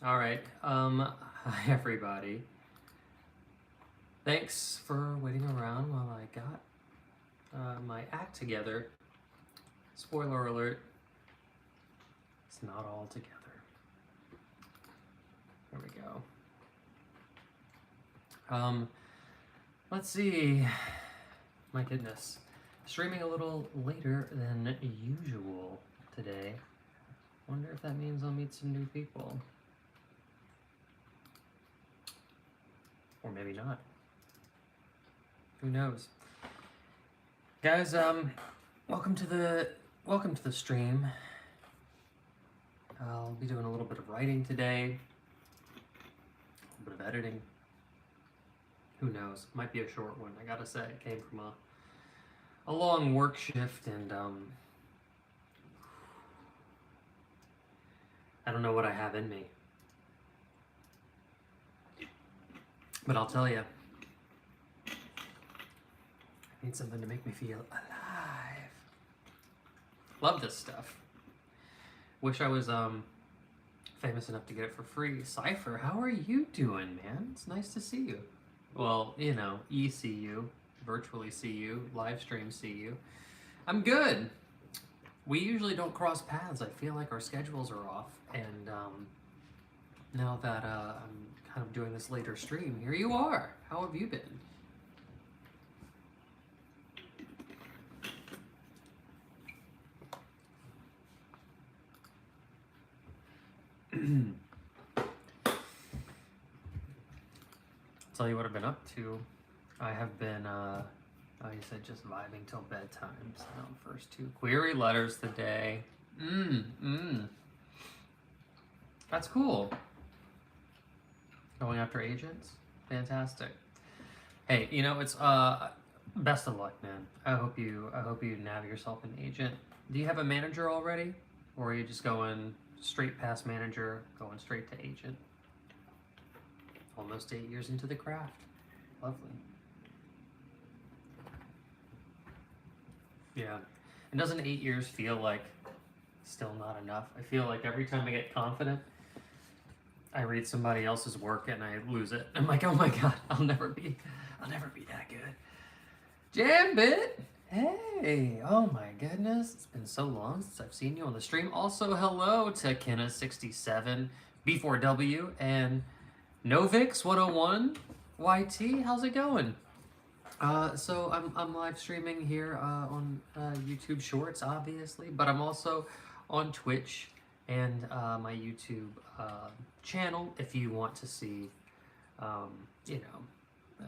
All right. Hi everybody. Thanks for waiting around while I got my act together. Spoiler alert, it's not all together. There we go. Let's see. My goodness. Streaming a little later than usual today. Wonder if that means I'll meet some new people. Or maybe not. Who knows? Guys, welcome to the stream. I'll be doing a little bit of writing today, a little bit of editing. Who knows? Might be a short one. I gotta say, it came from a long work shift, and I don't know what I have in me, but I'll tell you. I need something to make me feel alive. Love this stuff. Wish I was famous enough to get it for free. Cypher, how are you doing, man? It's nice to see you. Well, you know, see you, virtually see you, live stream see you. I'm good. We usually don't cross paths. I feel like our schedules are off, and now that I'm kind of doing this later stream, here you are. How have you been? Tell you what I've been up to. I have been, like I said, just vibing till bedtime. So first two query letters today. That's cool. Going after agents? Fantastic. Hey, you know, it's best of luck, man. I hope you nab yourself an agent. Do you have a manager already? Or are you just going straight past manager, going straight to agent? Almost 8 years into the craft. Lovely. Yeah. And doesn't 8 years feel like still not enough? I feel like every time I get confident, I read somebody else's work and I lose it. I'm like, oh my god, I'll never be that good. Jambit! Hey! Oh my goodness, it's been so long since I've seen you on the stream. Also, hello to Kenna67, B4W, and Novix101 YT. How's it going? So I'm live streaming here on YouTube Shorts, obviously, but I'm also on Twitch and my YouTube channel. If you want to see, you know,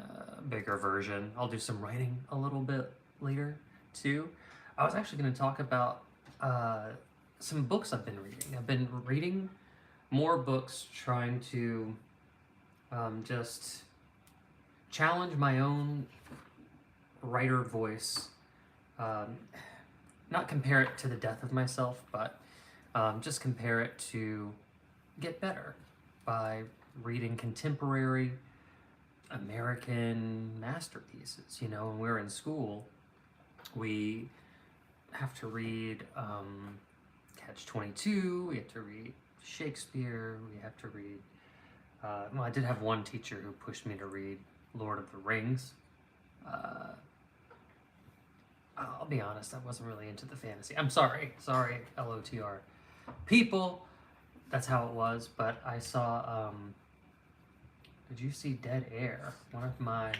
bigger version, I'll do some writing a little bit later too. I was actually going to talk about some books I've been reading. I've been reading more books, trying to just challenge my own writer voice. Not compare it to the death of myself, but just compare it to get better by reading contemporary American masterpieces. You know, when we're in school, we have to read Catch-22, we have to read Shakespeare, we have to read well, I did have one teacher who pushed me to read Lord of the Rings. I'll be honest, I wasn't really into the fantasy. I'm sorry, LOTR. People, that's how it was, but I saw, did you see Dead Air? One of my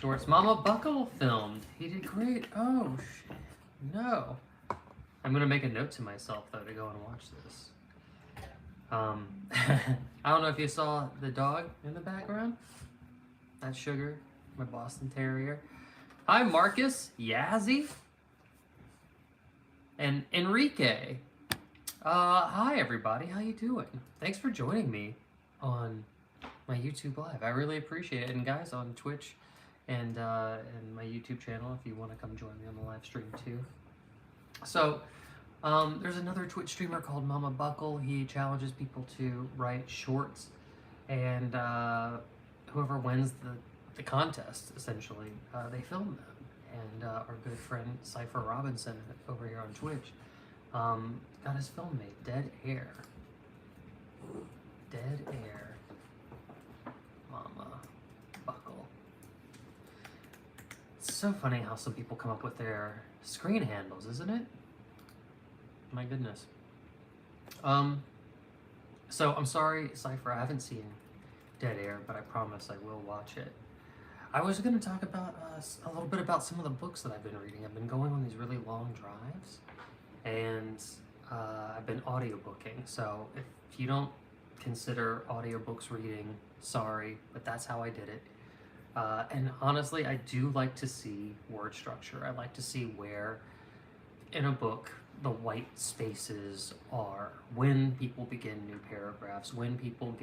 shorts. Mama Buckle filmed. He did great. Oh, shit. No. I'm gonna make a note to myself, though, to go and watch this. I don't know if you saw the dog in the background. That's Sugar, my Boston Terrier. Hi, Marcus, Yazzie, and Enrique. Hi, everybody. How you doing? Thanks for joining me on my YouTube Live. I really appreciate it. And guys, on Twitch and my YouTube channel, if you want to come join me on the live stream too. So, there's another Twitch streamer called Mama Buckle. He challenges people to write shorts, and whoever wins the contest, essentially, they film them. And our good friend Cypher Robinson over here on Twitch got his film made, Dead Air. Dead Air. Mama. Buckle. It's so funny how some people come up with their screen handles, isn't it? My goodness. So I'm sorry, Cypher, I haven't seen Dead Air, but I promise I will watch it. I was going to talk about a little bit about some of the books that I've been reading. I've been going on these really long drives, and I've been audiobooking. So if you don't consider audiobooks reading, sorry, but that's how I did it. And honestly, I do like to see word structure. I like to see where in a book the white spaces are, when people begin new paragraphs, when people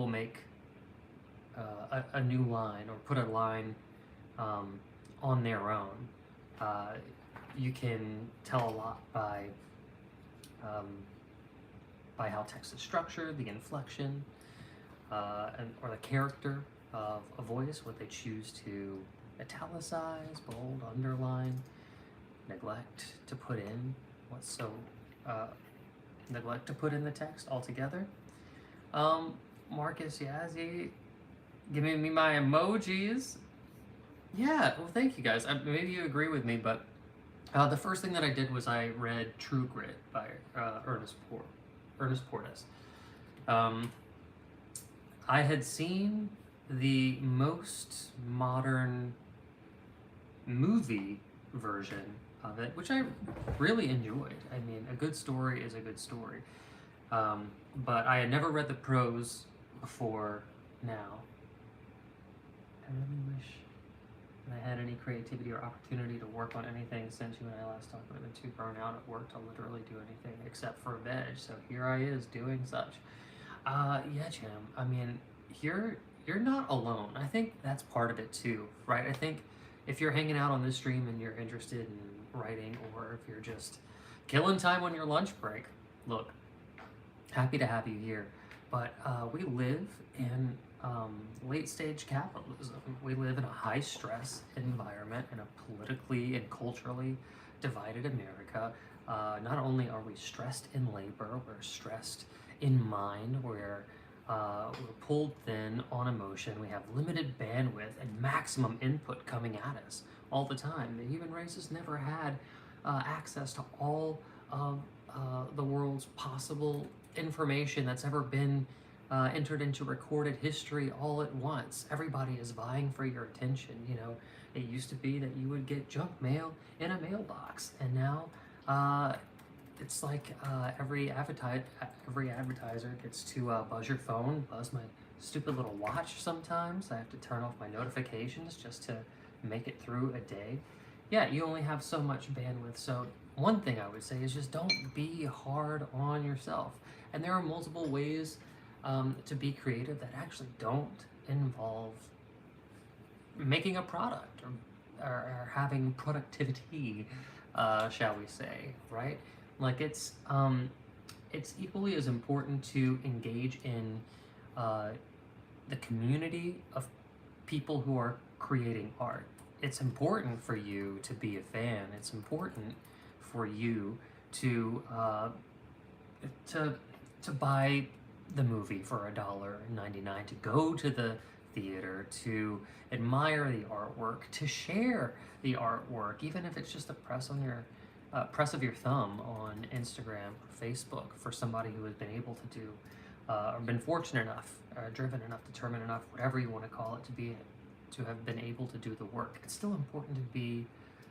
make a new line or put a line on their own. You can tell a lot by how text is structured, the inflection, or the character of a voice, what they choose to italicize, bold, underline, neglect to put in, neglect to put in the text altogether. Marcus Yazzie, giving me my emojis. Yeah, well, thank you guys. Maybe you agree with me, but the first thing that I did was I read True Grit by Ernest Portes. I had seen the most modern movie version of it, which I really enjoyed. I mean, a good story is a good story. But I had never read the prose before now. I really wish that I had any creativity or opportunity to work on anything since you and I last talked. I've been too burnt out at work to literally do anything except for veg. So here I is doing such. Yeah, Jim. I mean, you're not alone. I think that's part of it too, right? I think if you're hanging out on this stream and you're interested in writing, or if you're just killing time on your lunch break, look, happy to have you here. But we live in late stage capitalism. We live in a high stress environment in a politically and culturally divided America. Not only are we stressed in labor, we're stressed in mind, we're pulled thin on emotion, we have limited bandwidth and maximum input coming at us all the time. The human race has never had access to all of the world's possible information that's ever been entered into recorded history all at once. Everybody is vying for your attention. You know, it used to be that you would get junk mail in a mailbox, and now it's like every advertiser gets to buzz your phone, buzz my stupid little watch sometimes. I have to turn off my notifications just to make it through a day. Yeah, you only have so much bandwidth. So one thing I would say is just don't be hard on yourself. And there are multiple ways to be creative that actually don't involve making a product or having productivity, shall we say, right? Like it's equally as important to engage in the community of people who are creating art. It's important for you to be a fan. It's important for you to buy the movie for $1.99, to go to the theater, to admire the artwork, to share the artwork, even if it's just a press of your thumb on Instagram or Facebook for somebody who has been able to do, or been fortunate enough, driven enough, determined enough, whatever you want to call it, to have been able to do the work. It's still important to be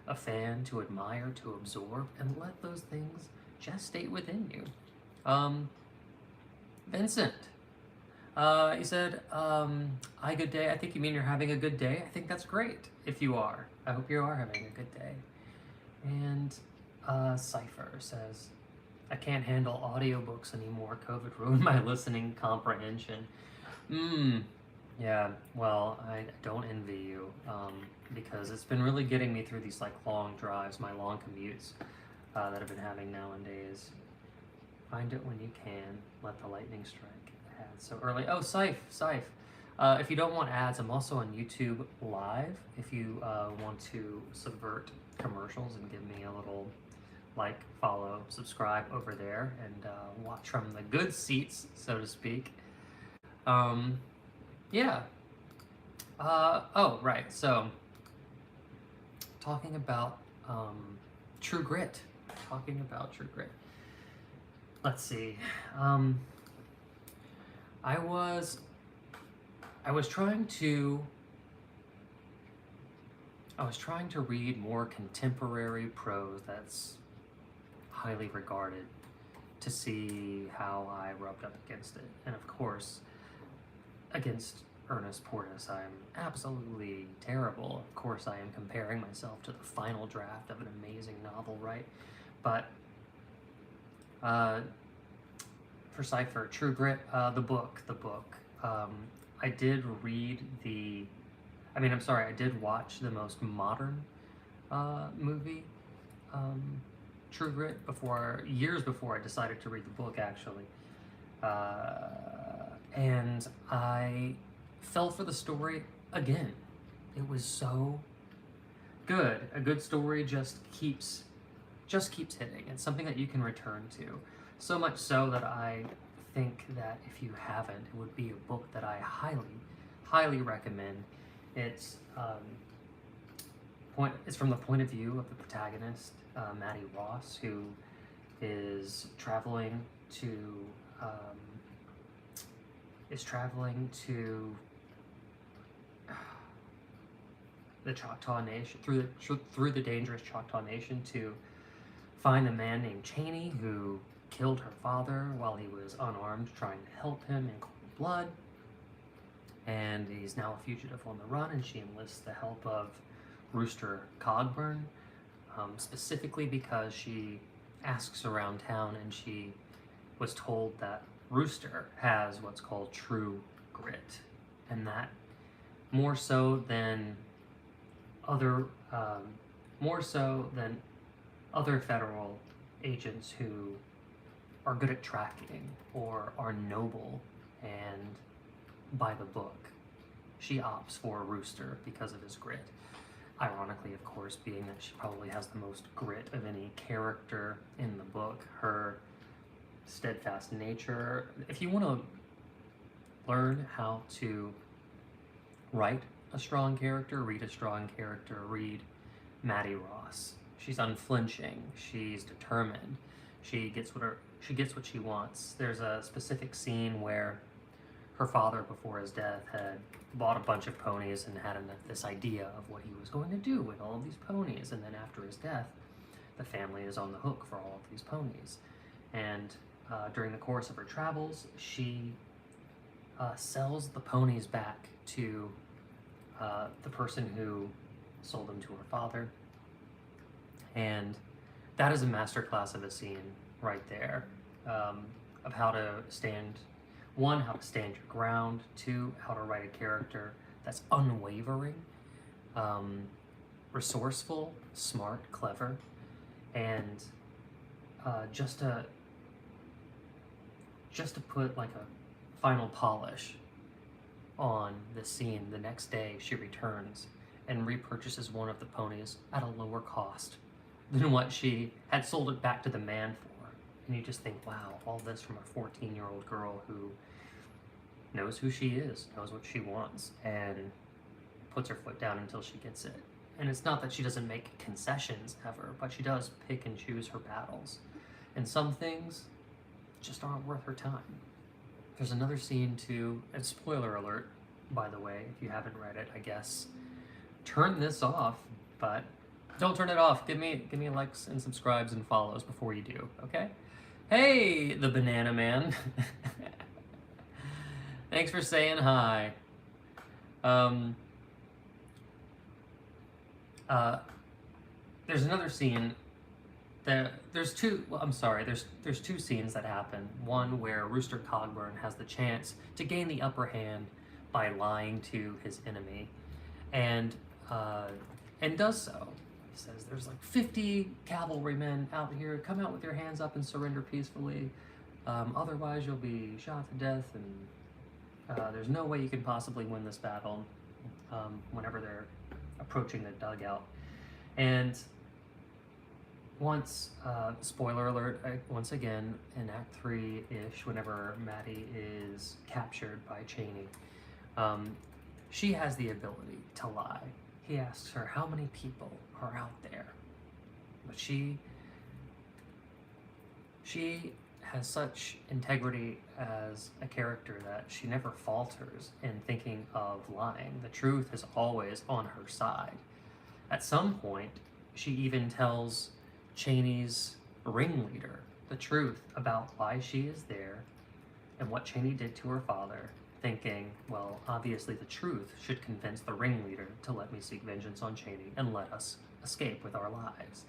a fan, to admire, to absorb, and let those things gestate within you. Vincent, he said, hi, good day. I think you mean you're having a good day. I think that's great if you are. I hope you are having a good day. And Cypher says, I can't handle audiobooks anymore. COVID ruined my listening comprehension. Yeah, well, I don't envy you, because it's been really getting me through these like long drives, my long commutes that I've been having nowadays. Find it when you can. Let the lightning strike. Ads so early. Oh, Scythe. If you don't want ads, I'm also on YouTube Live. If you want to subvert commercials and give me a little like, follow, subscribe over there, and watch from the good seats, so to speak. Yeah. Oh, right. So, talking about True Grit. Talking about True Grit. Let's see. I was trying to read more contemporary prose that's highly regarded, to see how I rubbed up against it. And of course, against Ernest Portis, I'm absolutely terrible. Of course, I am comparing myself to the final draft of an amazing novel, right? But for Cypher, True Grit, the book. I did watch the most modern movie, True Grit, years before I decided to read the book, actually. And I fell for the story again. It was so good. A good story just keeps hitting. It's something that you can return to. So much so that I think that if you haven't, it would be a book that I highly recommend. It's from the point of view of the protagonist, Maddie Ross, who is traveling to the Choctaw Nation, through the dangerous Choctaw Nation, to find a man named Cheney who killed her father while he was unarmed, trying to help him in cold blood. And he's now a fugitive on the run, and she enlists the help of Rooster Cogburn, specifically because she asks around town, and she was told that Rooster has what's called true grit, and that more so than other federal agents who are good at tracking or are noble and by the book, she opts for Rooster because of his grit. Ironically, of course, being that she probably has the most grit of any character in the book. Her steadfast nature. If you want to learn how to write a strong character, read a strong character, read Maddie Ross. She's unflinching. She's determined. She gets what she wants. There's a specific scene where her father, before his death, had bought a bunch of ponies and had this idea of what he was going to do with all of these ponies. And then after his death, the family is on the hook for all of these ponies. And during the course of her travels, she sells the ponies back to the person who sold them to her father. And that is a masterclass of a scene right there, of how to stand your ground, 2, how to write a character that's unwavering, resourceful, smart, clever, and just to put like a final polish on the scene. The next day she returns and repurchases one of the ponies at a lower cost than what she had sold it back to the man for. And you just think, wow, all this from a 14-year-old girl who knows who she is, knows what she wants, and puts her foot down until she gets it. And it's not that she doesn't make concessions ever, but she does pick and choose her battles. And some things just aren't worth her time. There's another scene too, and spoiler alert, by the way, if you haven't read it, I guess turn this off, but don't turn it off. Give me likes and subscribes and follows before you do, okay? Hey, the Banana Man. Thanks for saying hi. There's another scene. There's two scenes that happen. One where Rooster Cogburn has the chance to gain the upper hand by lying to his enemy, and does so. He says, "There's like 50 cavalrymen out here. Come out with your hands up and surrender peacefully. Otherwise, you'll be shot to death, and there's no way you can possibly win this battle." Whenever they're approaching the dugout, and once, spoiler alert, once again, in Act 3-ish, whenever Maddie is captured by Cheney, she has the ability to lie. He asks her how many people are out there, but she has such integrity as a character that she never falters in thinking of lying. The truth is always on her side. At some point, she even tells Cheney's ringleader the truth about why she is there and what Cheney did to her father, thinking, well, obviously the truth should convince the ringleader to let me seek vengeance on Cheney and let us escape with our lives.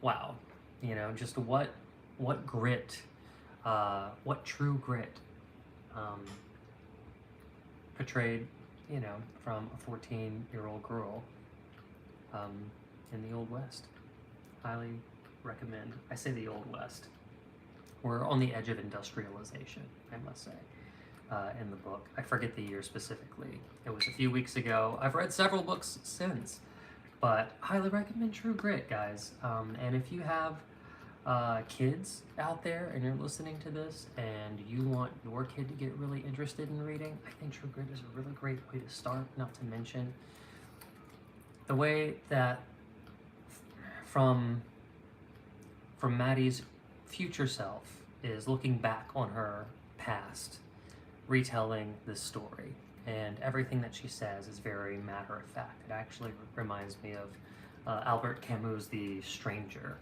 Wow. You know, just what grit, what true grit, portrayed, you know, from a 14-year-old girl, in the Old West. Highly recommend. I say the Old West. We're on the edge of industrialization, I must say, in the book. I forget the year specifically. It was a few weeks ago. I've read several books since, but highly recommend True Grit, guys. And if you have kids out there and you're listening to this and you want your kid to get really interested in reading, I think True Grit is a really great way to start, not to mention the way that from Maddie's future self is looking back on her past, retelling this story, and everything that she says is very matter of fact. It actually reminds me of Albert Camus' The Stranger.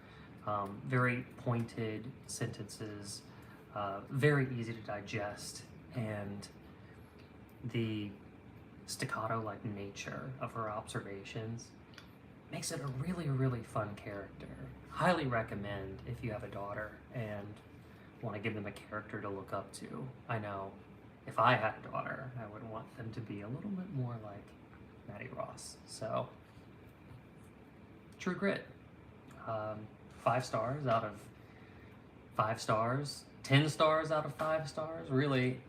Very pointed sentences, very easy to digest, and the staccato-like nature of her observations makes it a really, really fun character. Highly recommend if you have a daughter and want to give them a character to look up to. I know if I had a daughter, I would want them to be a little bit more like Maddie Ross. So, True Grit. 5 stars out of 5 stars, 10 stars out of 5 stars. Really,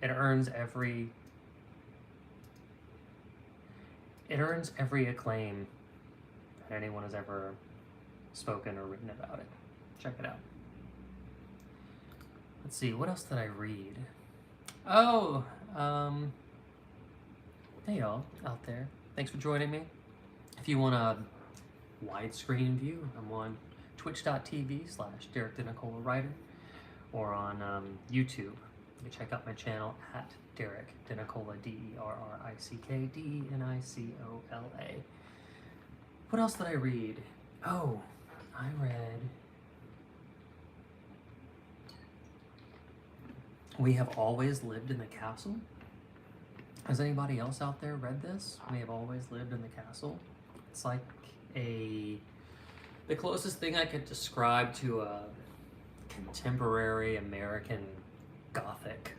it earns every acclaim that anyone has ever spoken or written about it. Check it out. Let's see, what else did I read? Oh, hey y'all out there. Thanks for joining me. If you want a widescreen view, I'm on twitch.tv/Derrick Denicola Writer, or on YouTube. You can check out my channel at Derrick Denicola, DerrickDenicola. What else did I read? Oh, I read We Have Always Lived in the Castle. Has anybody else out there read this? We Have Always Lived in the Castle. It's like the closest thing I could describe to a contemporary American Gothic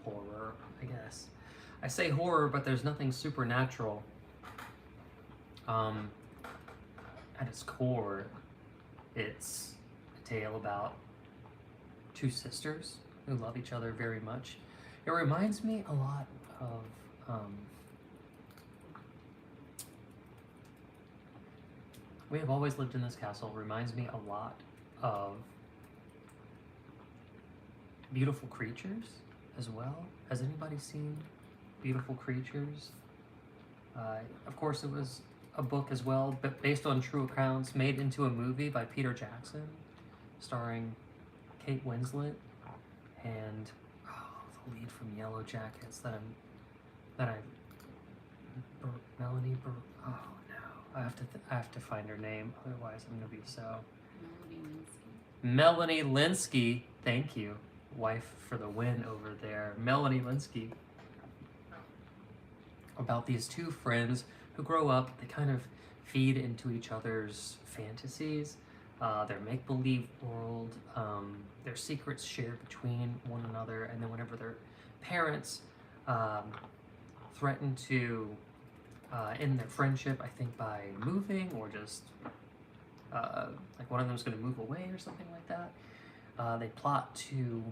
horror, I guess. I say horror, but there's nothing supernatural. At its core, it's a tale about 2 sisters who love each other very much. It reminds me a lot of We Have Always Lived in This Castle. Reminds me a lot of Beautiful Creatures as well. Has anybody seen Beautiful Creatures? Of course, it was a book as well, but based on true accounts, made into a movie by Peter Jackson, starring Kate Winslet and the lead from Yellow Jackets Melanie oh no, I have to find her name, otherwise I'm gonna be so. Melanie Lynskey, thank you, wife for the win over there. Melanie Lynskey. About these 2 friends who grow up, they kind of feed into each other's fantasies, their make-believe world, their secrets shared between one another, and then whenever their parents threaten to end their friendship, I think by moving or just like one of them's going to move away or something like that, they plot to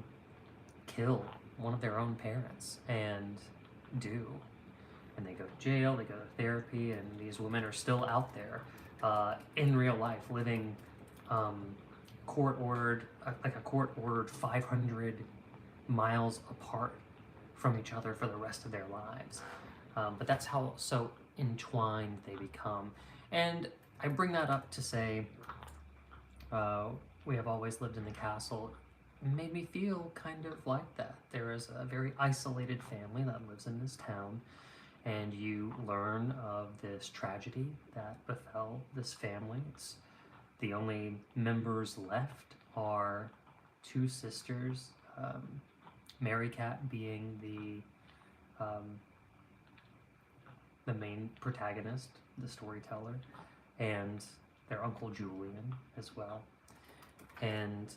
kill one of their own parents, and do. And they go to jail, they go to therapy, and these women are still out there in real life, living court-ordered, like a court-ordered 500 miles apart from each other for the rest of their lives. But that's how so entwined they become. And I bring that up to say, We Have Always Lived in the Castle made me feel kind of like that. There is a very isolated family that lives in this town, and you learn of this tragedy that befell this family. The only members left are two sisters, Mary Cat being the main protagonist, the storyteller, and their uncle Julian as well. And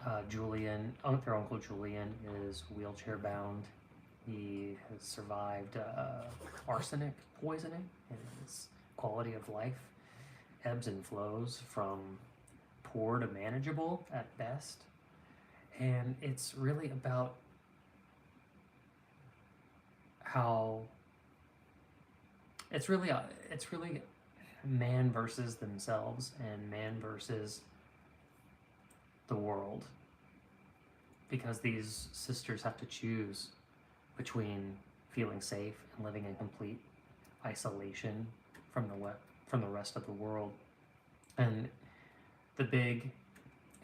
their uncle Julian is wheelchair bound. He has survived arsenic poisoning, and his quality of life ebbs and flows from poor to manageable at best. And it's really about how it's really man versus themselves and man versus the world, because these sisters have to choose between feeling safe and living in complete isolation from the rest of the world. And the big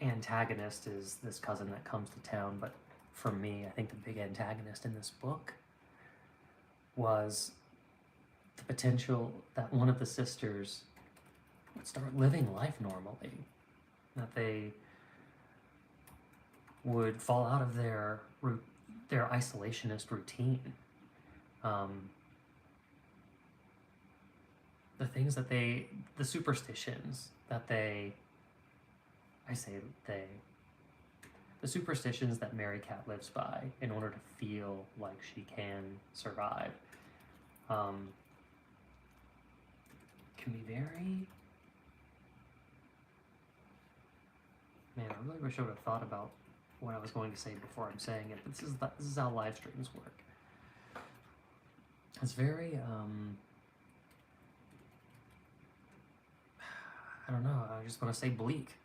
antagonist is this cousin that comes to town, but for me, I think the big antagonist in this book was the potential that one of the sisters would start living life normally, that they would fall out of their isolationist routine. The superstitions that the superstitions that Mary Cat lives by in order to feel like she can survive, can be very... Man, I really wish I would have thought about what I was going to say before I'm saying it, but this is how live streams work. It's very, I don't know, I just want to say bleak.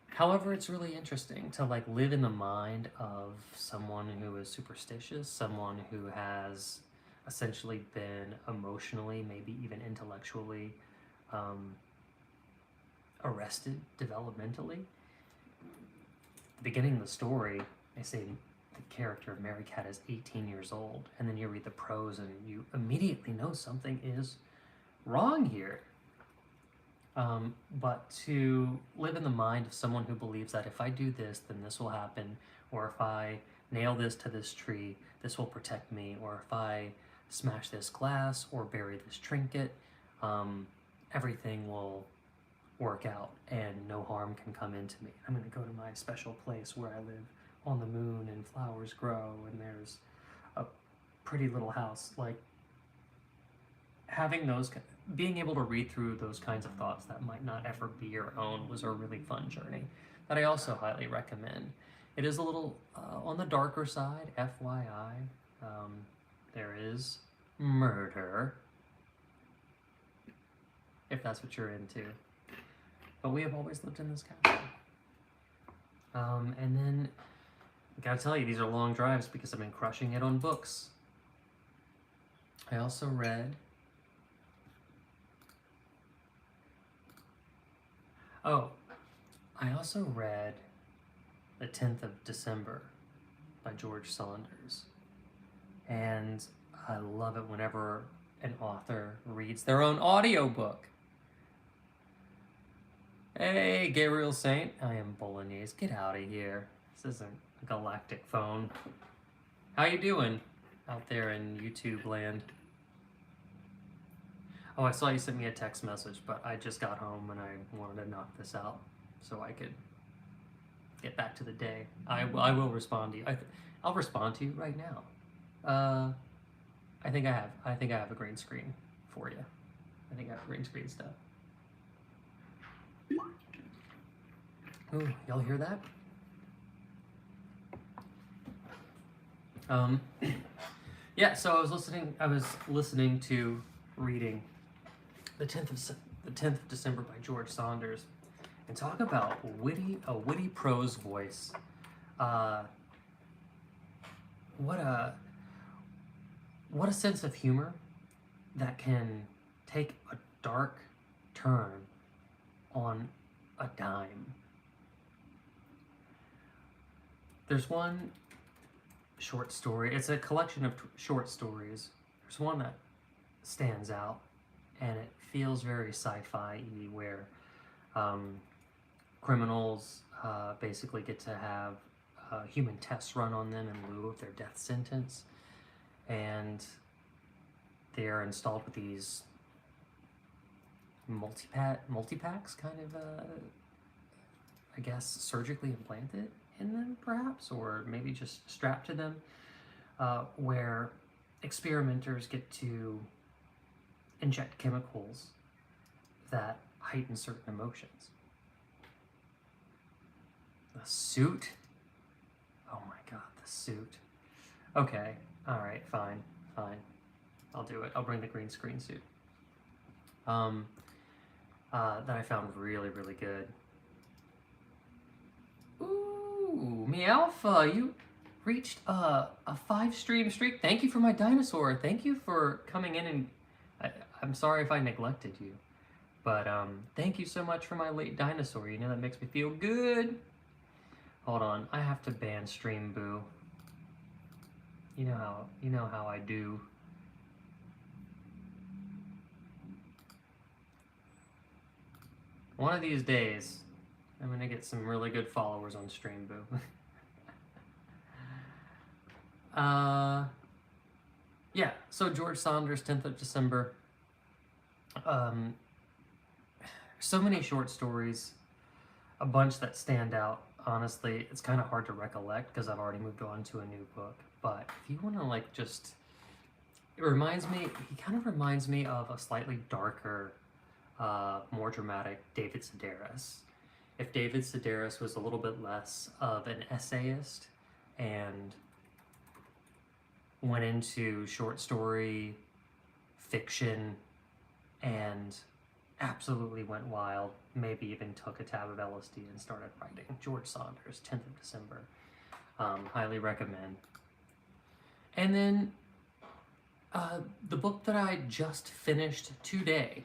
However, it's really interesting to live in the mind of someone who is superstitious, someone who has essentially been emotionally, maybe even intellectually, arrested developmentally. The beginning of the story, they say the character of Mary Cat is 18 years old, and then you read the prose and you immediately know something is wrong here. But to live in the mind of someone who believes that if I do this, then this will happen, or if I nail this to this tree, this will protect me, or if I smash this glass or bury this trinket, everything will work out and no harm can come into me. I'm going to go to my special place where I live on the moon and flowers grow and there's a pretty little house. Being able to read through those kinds of thoughts that might not ever be your own was a really fun journey that I also highly recommend. It is a little on the darker side, FYI. There is murder, if that's what you're into. But we have always lived in this castle. And then, I gotta tell you, these are long drives because I've been crushing it on books. I also read... The 10th of December by George Saunders. And I love it whenever an author reads their own audiobook. Hey, Gabriel Saint, I am Bolognese. Get out of here. This isn't a galactic phone. How you doing out there in YouTube land? Oh, I saw you sent me a text message, but I just got home and I wanted to knock this out so I could get back to the day. I will respond to you. I'll respond to you right now. I think I have a green screen for you. I think I have green screen stuff. Ooh, y'all hear that? Yeah, so I was listening to reading the 10th of December by George Saunders, and talk about a witty prose voice. What a sense of humor that can take a dark turn on a dime. There's one short story. It's a collection of short stories. There's one that stands out, and it feels very sci-fi-y, where criminals basically get to have human tests run on them in lieu of their death sentence, and they are installed with these multi-packs, kind of, I guess, surgically implanted in them, perhaps, or maybe just strapped to them, where experimenters get to inject chemicals that heighten certain emotions. The suit? Oh my god, the suit. Okay, alright, fine. I'll do it. I'll bring the green screen suit. That I found really, really good. Ooh, Meowfa, you reached a 5-stream streak. Thank you for my dinosaur. Thank you for coming in, and I'm sorry if I neglected you. But thank you so much for my late dinosaur. You know, that makes me feel good. Hold on, I have to ban Stream Boo. You know how I do. One of these days, I'm gonna get some really good followers on Stream Boo. Yeah, so George Saunders, 10th of December. So many short stories, a bunch that stand out. Honestly, it's kind of hard to recollect because I've already moved on to a new book. But if you want to, like, just... he kind of reminds me of a slightly darker, more dramatic David Sedaris. If David Sedaris was a little bit less of an essayist and went into short story, fiction, and absolutely went wild, maybe even took a tab of LSD and started writing. George Saunders, 10th of December. Highly recommend. And then the book that I just finished today,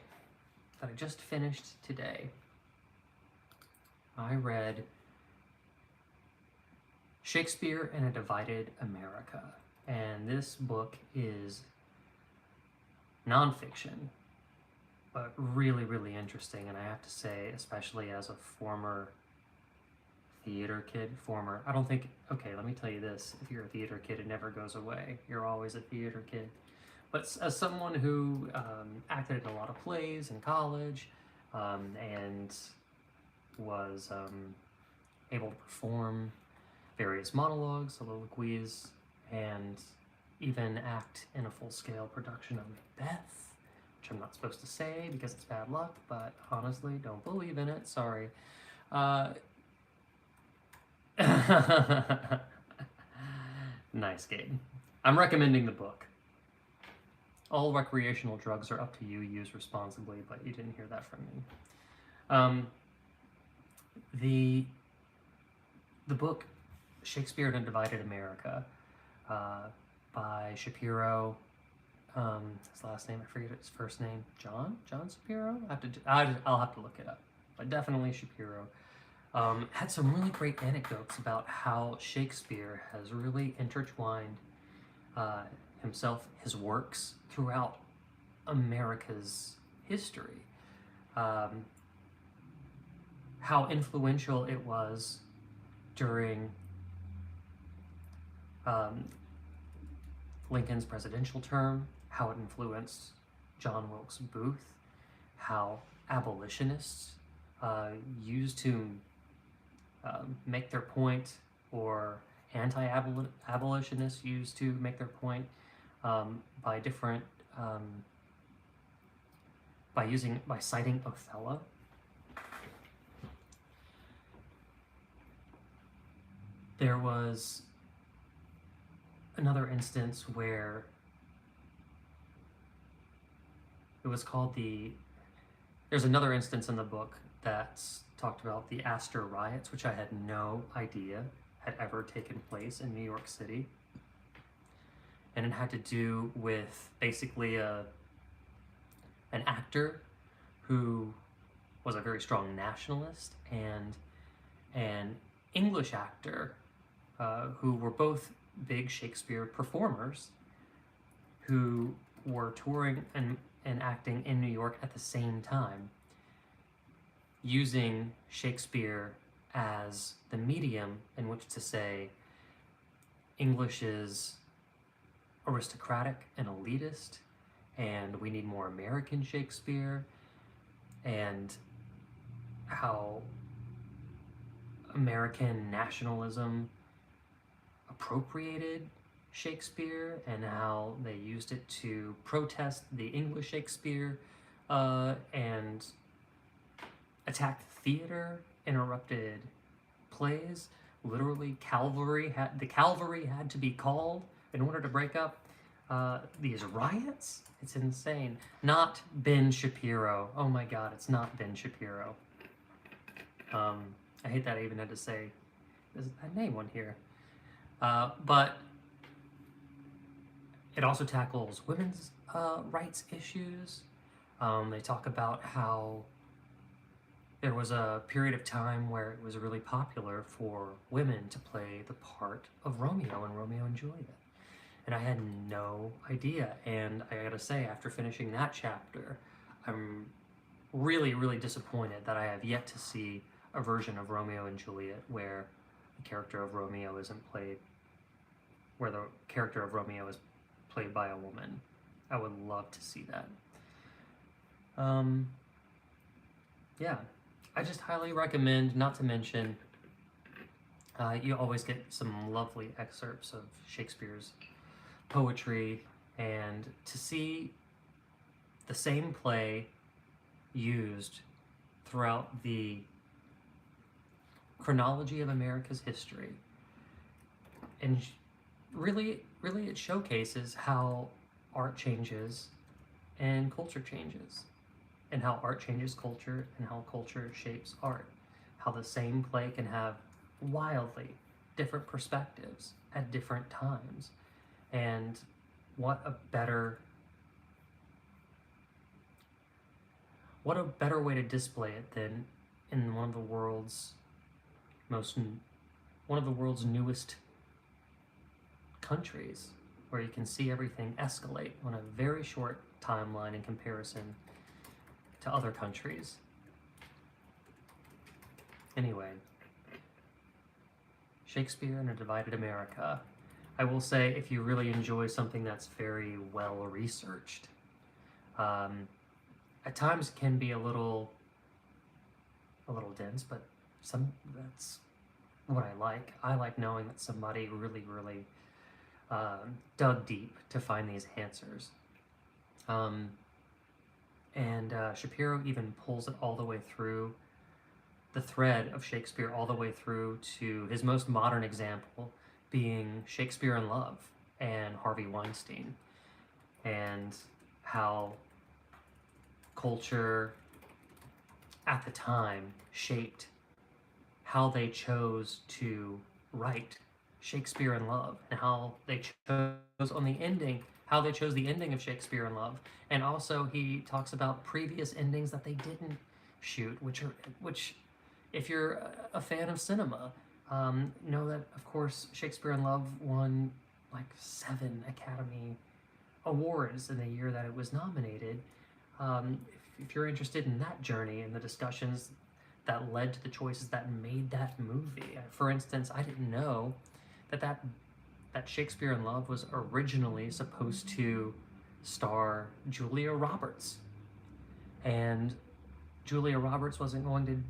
I read Shakespeare in a Divided America. And this book is nonfiction, but really, really interesting. And I have to say, especially as a former theater kid, okay, let me tell you this. If you're a theater kid, it never goes away. You're always a theater kid. But as someone who acted in a lot of plays in college and was able to perform various monologues, soliloquies, and even act in a full-scale production of Macbeth, which I'm not supposed to say because it's bad luck, but honestly, don't believe in it. Sorry. Nice, Gabe. I'm recommending the book. All recreational drugs are up to you. Use responsibly, but you didn't hear that from me. The book Shakespeare in a Divided America by Shapiro. His last name, I forget his first name. John Shapiro. I'll have to look it up, but definitely Shapiro. Had some really great anecdotes about how Shakespeare has really intertwined his works throughout America's history. How influential it was during Lincoln's presidential term, how it influenced John Wilkes Booth, how abolitionists used to make their point, or anti-abolitionists used to make their point by citing Othello. There was another instance where it was called the There's another instance in the book that's talked about the Astor riots, which I had no idea had ever taken place in New York City. And it had to do with basically an actor who was a very strong nationalist and an English actor who were both big Shakespeare performers who were touring and acting in New York at the same time, using Shakespeare as the medium in which to say English is aristocratic and elitist, and we need more American Shakespeare, and how American nationalism appropriated Shakespeare and how they used it to protest the English Shakespeare and attacked theater, interrupted plays. Literally, the cavalry had to be called in order to break up these riots. It's insane. Not Ben Shapiro. Oh my God, it's not Ben Shapiro. I hate that I even had to say that name one here. But it also tackles women's rights issues. They talk about how there was a period of time where it was really popular for women to play the part of Romeo in Romeo and Juliet. And I had no idea. And I gotta say, after finishing that chapter, I'm really, really disappointed that I have yet to see a version of Romeo and Juliet where the character of Romeo isn't played, where the character of Romeo is played by a woman. I would love to see that. Yeah, I just highly recommend, not to mention, you always get some lovely excerpts of Shakespeare's poetry, and to see the same play used throughout the chronology of America's history. And really it showcases how art changes and culture changes, and how art changes culture and how culture shapes art. How the same play can have wildly different perspectives at different times. And what a better way to display it than in one of the world's newest countries, where you can see everything escalate on a very short timeline in comparison to other countries. Anyway, Shakespeare in a Divided America. I will say, if you really enjoy something that's very well researched, at times can be a little dense, but that's what I like. I like knowing that somebody really dug deep to find these answers. Shapiro even pulls it all the way through, the thread of Shakespeare all the way through to his most modern example being Shakespeare in Love and Harvey Weinstein, and how culture at the time shaped how they chose to write Shakespeare in Love, and how they chose the ending of Shakespeare in Love. And also he talks about previous endings that they didn't shoot, which if you're a fan of cinema, know that, of course, Shakespeare in Love won like 7 Academy Awards in the year that it was nominated. If you're interested in that journey and the discussions that led to the choices that made that movie. For instance, I didn't know that Shakespeare in Love was originally supposed to star Julia Roberts. And Julia Roberts wasn't going to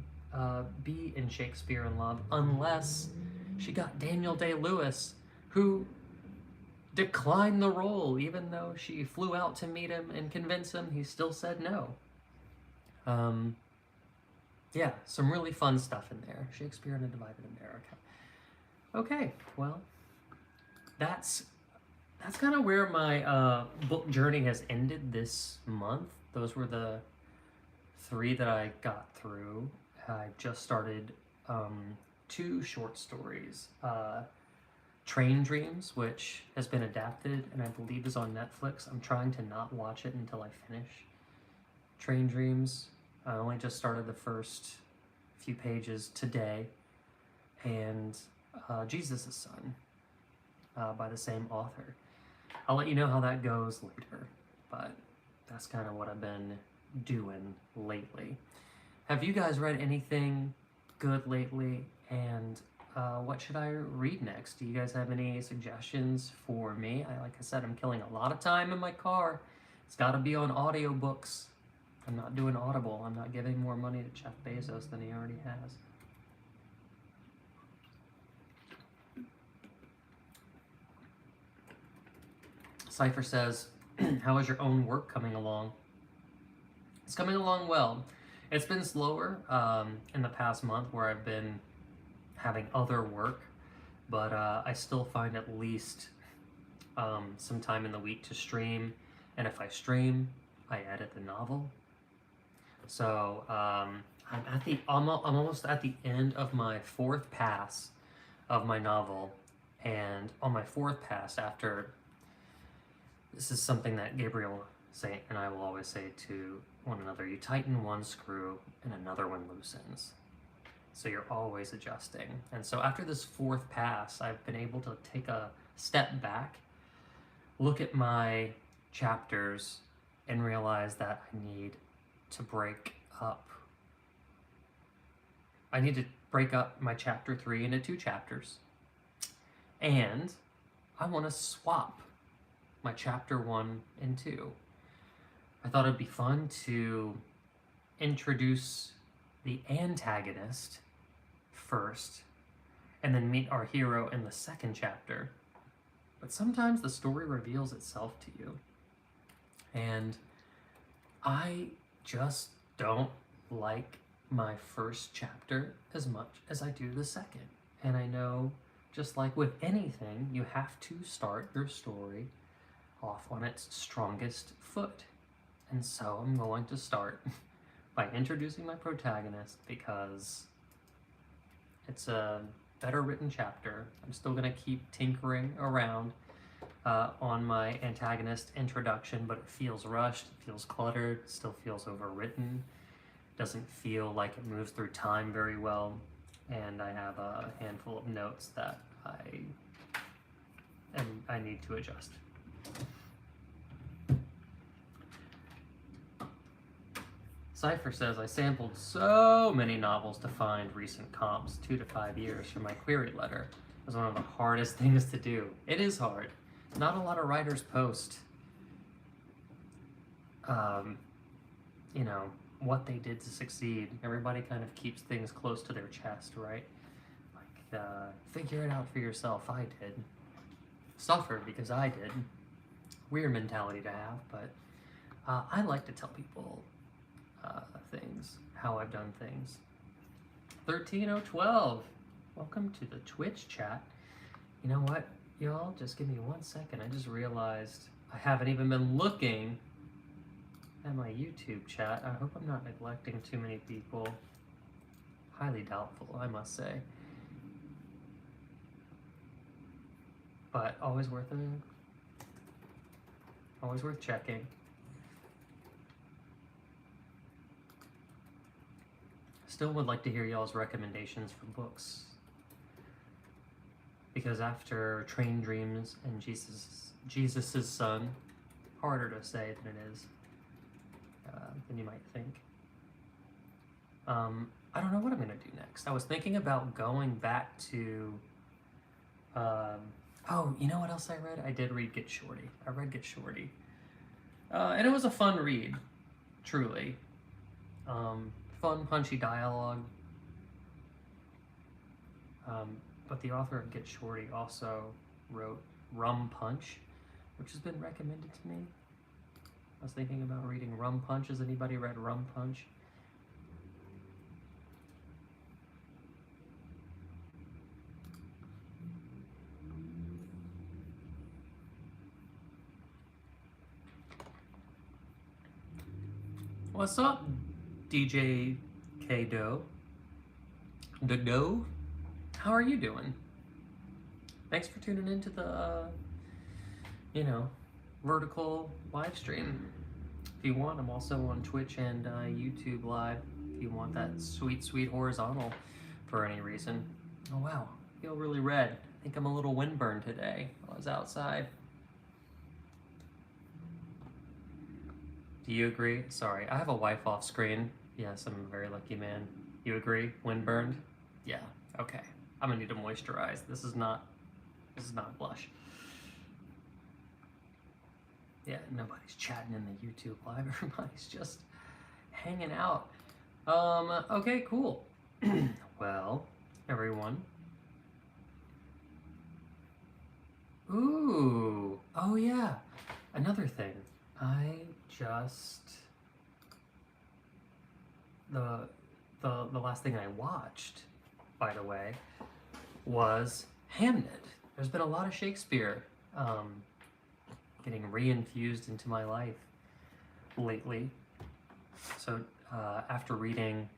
be in Shakespeare in Love unless she got Daniel Day-Lewis, who declined the role. Even though she flew out to meet him and convince him, he still said no. Yeah, some really fun stuff in there. Shakespeare in a Divided America. Okay, well, that's kind of where my book journey has ended this month. Those were the 3 that I got through. I just started 2 short stories. Train Dreams, which has been adapted and I believe is on Netflix. I'm trying to not watch it until I finish Train Dreams. I only just started the first few pages today. And Jesus' Son by the same author. I'll let you know how that goes later, but that's kind of what I've been doing lately. Have you guys read anything good lately? And what should I read next? Do you guys have any suggestions for me? Like I said, I'm killing a lot of time in my car. It's got to be on audiobooks. I'm not doing Audible. I'm not giving more money to Jeff Bezos than he already has. Cypher says, how is your own work coming along? It's coming along well. It's been slower in the past month where I've been having other work, but I still find at least some time in the week to stream. And if I stream, I edit the novel. So I'm almost at the end of my 4th pass of my novel. And on my 4th pass, after, this is something that Gabriel and I will always say to one another, you tighten one screw and another one loosens. So you're always adjusting. And so after this 4th pass, I've been able to take a step back, look at my chapters, and realize that I need to break up. I need to break up my chapter 3 into 2 chapters. And I want to swap my chapter 1 and 2. I thought it'd be fun to introduce the antagonist first and then meet our hero in the 2nd chapter. But sometimes the story reveals itself to you. And I just don't like my 1st chapter as much as I do the 2nd. And I know, just like with anything, you have to start your story off on its strongest foot. And so I'm going to start by introducing my protagonist because it's a better written chapter. I'm still going to keep tinkering around on my antagonist introduction, but it feels rushed, it feels cluttered, it still feels overwritten, doesn't feel like it moves through time very well, and I have a handful of notes that I need to adjust. Cypher says, I sampled so many novels to find recent comps, 2 to 5 years, for my query letter. It was one of the hardest things to do. It is hard. Not a lot of writers post, you know, what they did to succeed. Everybody kind of keeps things close to their chest, right? Like, figure it out for yourself. I did. Suffered because I did. Weird mentality to have, but I like to tell people things, how I've done things. 13012, welcome to the Twitch chat. You know what, y'all, just give me 1 second. I just realized I haven't even been looking at my YouTube chat. I hope I'm not neglecting too many people. Highly doubtful, I must say. But always worth checking. Still would like to hear y'all's recommendations for books, because after Train Dreams and Jesus' Son, harder to say than it is, than you might think. I don't know what I'm gonna do next. I was thinking about going back to, oh, you know what else I read? I did read Get Shorty. I read Get Shorty. And it was a fun read, truly. Fun, punchy dialogue. But the author of Get Shorty also wrote Rum Punch, which has been recommended to me. I was thinking about reading Rum Punch. Has anybody read Rum Punch? What's up, DJ K Doe. Doe? How are you doing? Thanks for tuning into the, vertical live stream. If you want, I'm also on Twitch and YouTube Live. If you want that sweet, sweet horizontal for any reason. Oh wow, I feel really red. I think I'm a little windburned today. I was outside. Do you agree? Sorry, I have a wife off screen. Yes, I'm a very lucky man. You agree? Windburned? Yeah. Okay. I'm gonna need to moisturize. This is not blush. Yeah, nobody's chatting in the YouTube live. Everybody's just hanging out. Okay, cool. Well, everyone. Ooh. Oh yeah. Another thing. The last thing I watched, by the way, was Hamnet. There's been a lot of Shakespeare getting reinfused into my life lately. So after reading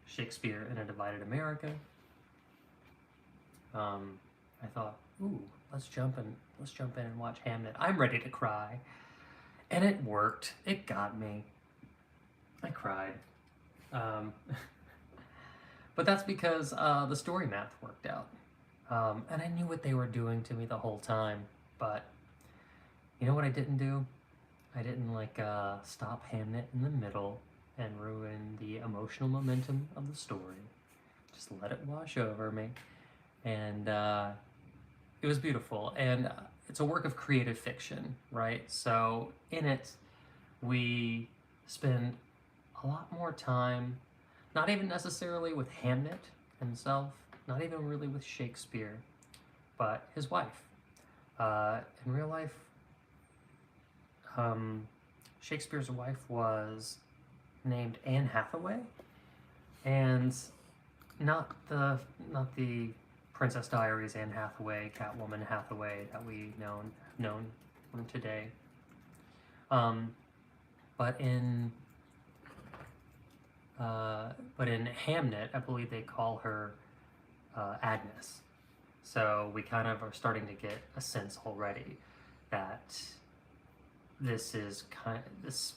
Shakespeare in a Divided America, I thought, ooh, let's jump in and watch Hamnet. I'm ready to cry. And it worked. It got me. I cried. But that's because the story math worked out. And I knew what they were doing to me the whole time. But you know what I didn't do? I didn't stop Hamnet in the middle and ruin the emotional momentum of the story. Just let it wash over me. And it was beautiful. And it's a work of creative fiction, right? So in it, we spend a lot more time, not even necessarily with Hamnet himself, not even really with Shakespeare, but his wife. In real life, Shakespeare's wife was named Anne Hathaway, and not the Princess Diaries Anne Hathaway, Catwoman Hathaway that we known from today. But in Hamnet, I believe they call her Agnes. So we kind of are starting to get a sense already that this is this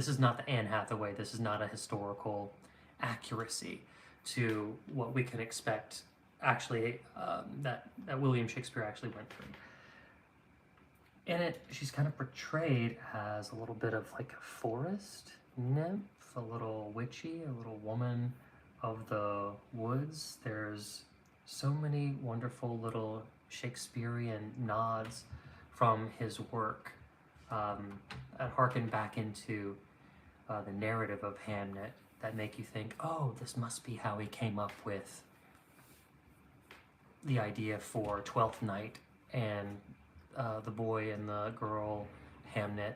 is not the Anne Hathaway. This is not a historical accuracy to what we can expect. Actually, that William Shakespeare actually went through. In it, she's kind of portrayed as a little bit of like a forest nymph, a little witchy, a little woman of the woods. There's so many wonderful little Shakespearean nods from his work that harken back into the narrative of Hamnet that make you think, oh, this must be how he came up with the idea for Twelfth Night and the boy and the girl Hamnet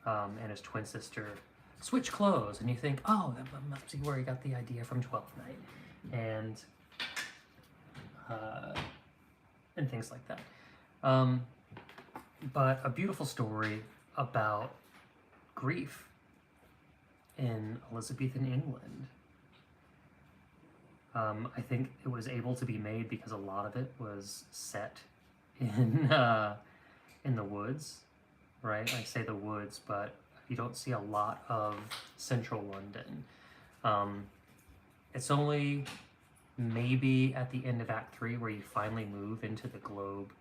and his twin sister switch clothes, and you think, oh, that must be where he got the idea from Twelfth Night, and things like that. But a beautiful story about grief in Elizabethan England. I think it was able to be made because a lot of it was set in the woods, right? I say the woods, but you don't see a lot of central London. It's only maybe at the end of Act 3 where you finally move into the Globe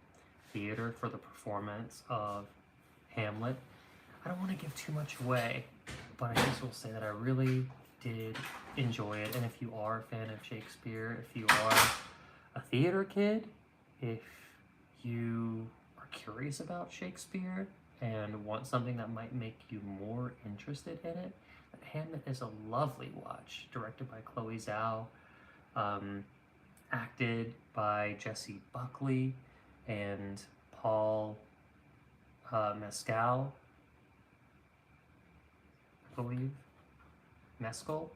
Theatre for the performance of Hamlet. I don't want to give too much away, but I just will say that I really did enjoy it. And if you are a fan of Shakespeare, if you are a theater kid, if you are curious about Shakespeare and want something that might make you more interested in it, Hamlet is a lovely watch, directed by Chloe Zhao, acted by Jessie Buckley and Paul Mescal, I believe. Mescal?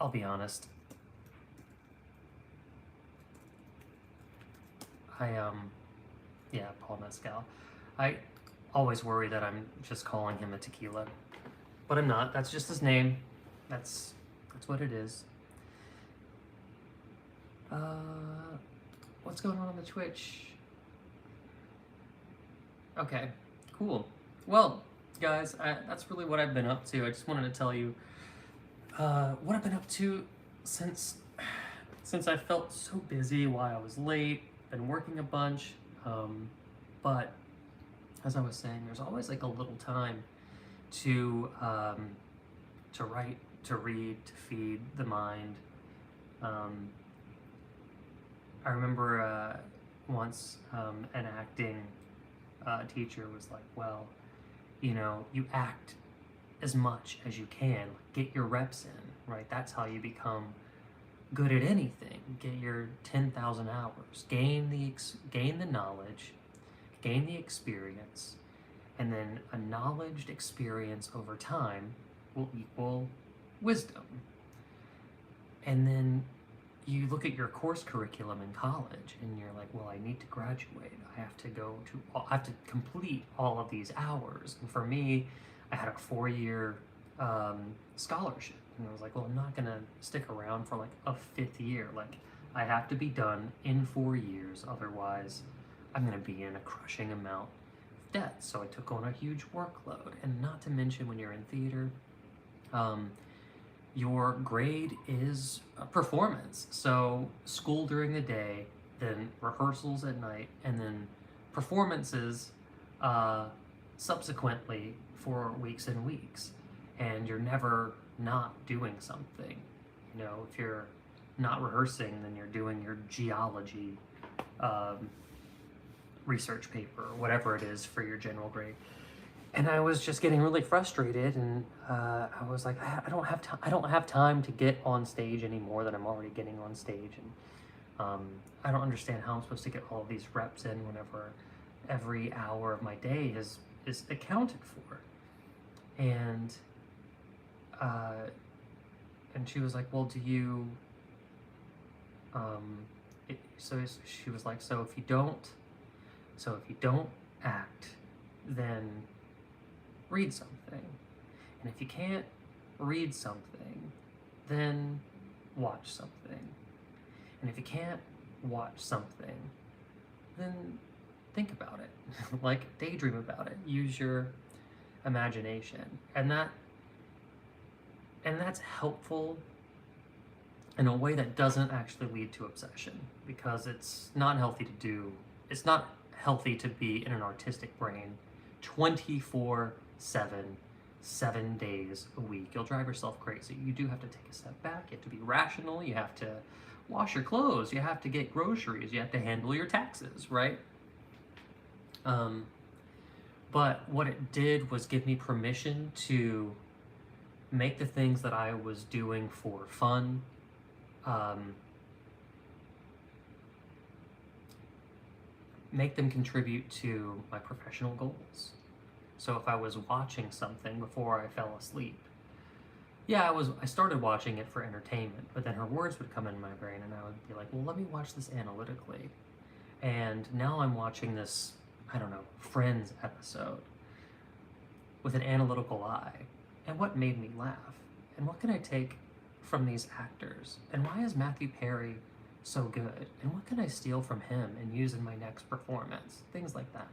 I'll be honest. Yeah, Paul Mescal. always worry that I'm just calling him a tequila, but I'm not. That's just his name. That's what it is. What's going on the Twitch? Okay, cool. Well, guys, that's really what I've been up to. I just wanted to tell you what I've been up to since I felt so busy while I was late. Been working a bunch, but as I was saying, there's always like a little time to write, to read, to feed the mind. I remember once an acting teacher was like, well, you know, you act as much as you can, get your reps in, right? That's how you become good at anything. Get your 10,000 hours, gain the knowledge, gain the experience, and then a knowledged experience over time will equal wisdom. And then you look at your course curriculum in college and you're like, well, I need to graduate. I have to complete all of these hours. And for me, I had a 4-year scholarship. And I was like, well, I'm not gonna stick around for like a 5th year. Like, I have to be done in 4 years. Otherwise, I'm gonna be in a crushing amount of debt. So I took on a huge workload. And not to mention when you're in theater, your grade is a performance. So school during the day, then rehearsals at night, and then performances subsequently for weeks and weeks. And you're never not doing something. You know, if you're not rehearsing, then you're doing your geology research paper, or whatever it is for your general grade. And I was just getting really frustrated, and I was like, I don't have time to get on stage any more than I'm already getting on stage, and I don't understand how I'm supposed to get all of these reps in whenever every hour of my day is accounted for. And she was like, well, do you? She was like, so if you don't act, then read something. And if you can't read something, then watch something. And if you can't watch something, then think about it. Like, daydream about it. Use your imagination. And that's helpful in a way that doesn't actually lead to obsession, because it's not healthy to be in an artistic brain 24/7, 7 days a week. You'll drive yourself crazy. You do have to take a step back. You have to be rational. You have to wash your clothes. You have to get groceries. You have to handle your taxes, right? But what it did was give me permission to make the things that I was doing for fun, make them contribute to my professional goals. So if I was watching something before I fell asleep, I started watching it for entertainment, but then her words would come in my brain and I would be like, well, let me watch this analytically. And now I'm watching this, I don't know, Friends episode with an analytical eye. And what made me laugh? And what can I take from these actors? And why is Matthew Perry so good? And what can I steal from him and use in my next performance? Things like that.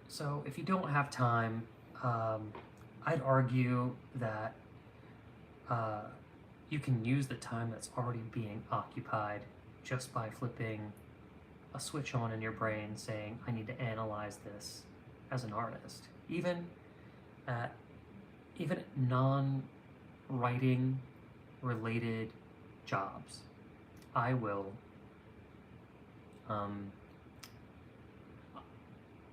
So if you don't have time, I'd argue that you can use the time that's already being occupied just by flipping a switch on in your brain saying, I need to analyze this as an artist. Even non-writing related jobs, I will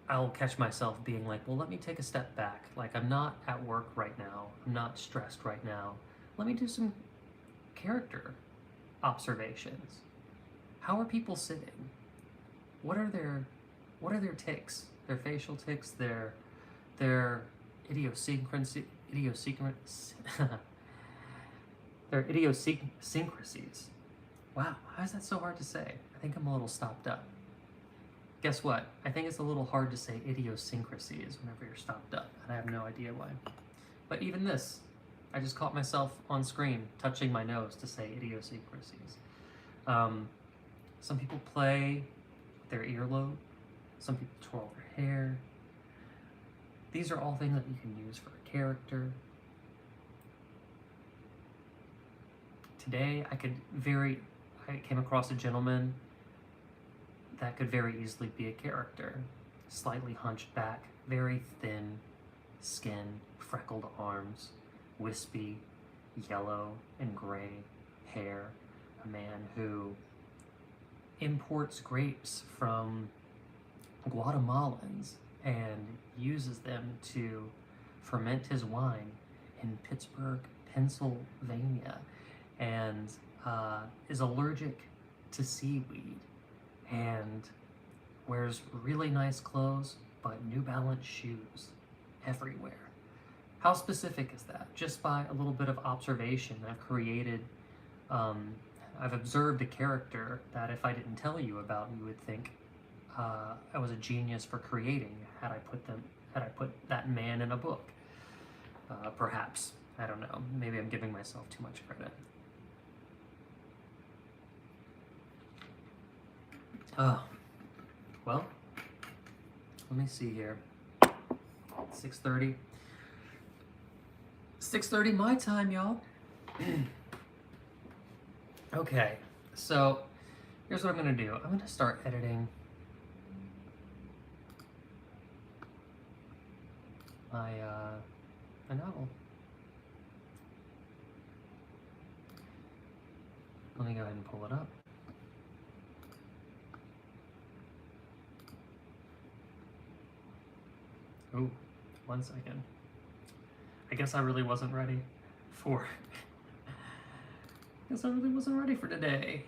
I'll catch myself being like, well, let me take a step back. Like, I'm not at work right now. I'm not stressed right now. Let me do some character observations. How are people sitting? What are their tics? Their facial tics, their idiosyncrasies. Their idiosyncrasies. Wow, how is that so hard to say? I think I'm a little stopped up. guess what? I think it's a little hard to say idiosyncrasies whenever you're stopped up, and I have no idea why. But even this, I just caught myself on screen touching my nose to say idiosyncrasies. Some people play with their earlobe. Some people twirl their hair. These are all things that you can use for a character. Today, I came across a gentleman that could very easily be a character. Slightly hunched back, very thin skin, freckled arms, wispy, yellow and gray hair. A man who imports grapes from Guatemalans and uses them to ferment his wine in Pittsburgh, Pennsylvania, and is allergic to seaweed and wears really nice clothes but New Balance shoes everywhere. How specific is that? Just by a little bit of observation, I've created, I've observed a character that if I didn't tell you about, you would think I was a genius for creating had I put that man in a book. Perhaps. I don't know. Maybe I'm giving myself too much credit. Well, let me see here. 6:30. 6:30 my time, y'all. Okay, so here's what I'm gonna do. I'm gonna start editing my novel. Let me go ahead and pull it up. Ooh, 1 second. I guess I really wasn't ready for today.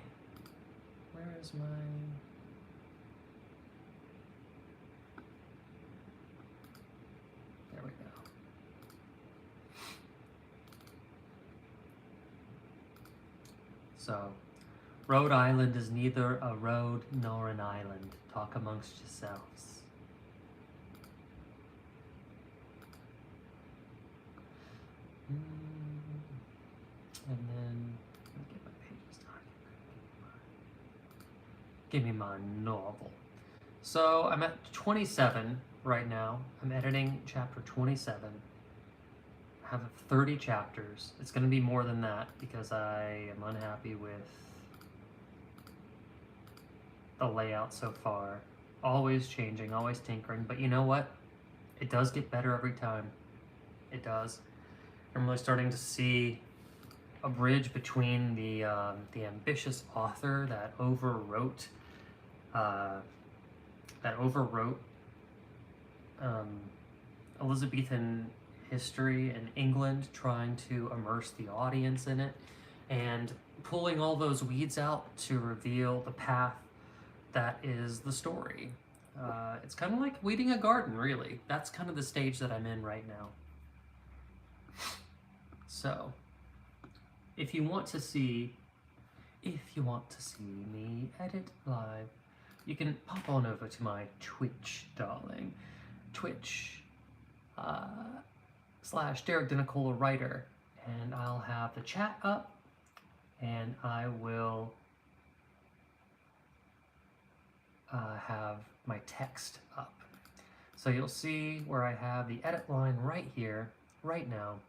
Where is my... There we go. So, Rhode Island is neither a road nor an island. Talk amongst yourselves. And then, let me get my pages down here. Give me my novel. So I'm at 27 right now. I'm editing chapter 27. I have 30 chapters. It's going to be more than that because I am unhappy with the layout so far. Always changing, always tinkering. But you know what? It does get better every time. It does. I'm really starting to see a bridge between the ambitious author that overwrote Elizabethan history in England, trying to immerse the audience in it, and pulling all those weeds out to reveal the path that is the story. It's kind of like weeding a garden, really. That's kind of the stage that I'm in right now. So, if you want to see me edit live, you can pop on over to my Twitch, darling. Twitch / Derrick Denicola Writer, and I'll have the chat up, and I will have my text up. So you'll see where I have the edit line right here, right now.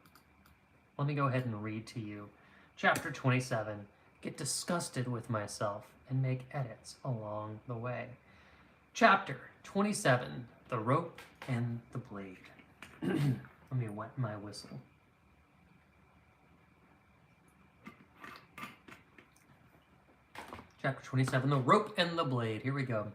Let me go ahead and read to you. Chapter 27, get disgusted with myself and make edits along the way. Chapter 27, the rope and the blade. Let me wet my whistle. Chapter 27, the rope and the blade. Here we go.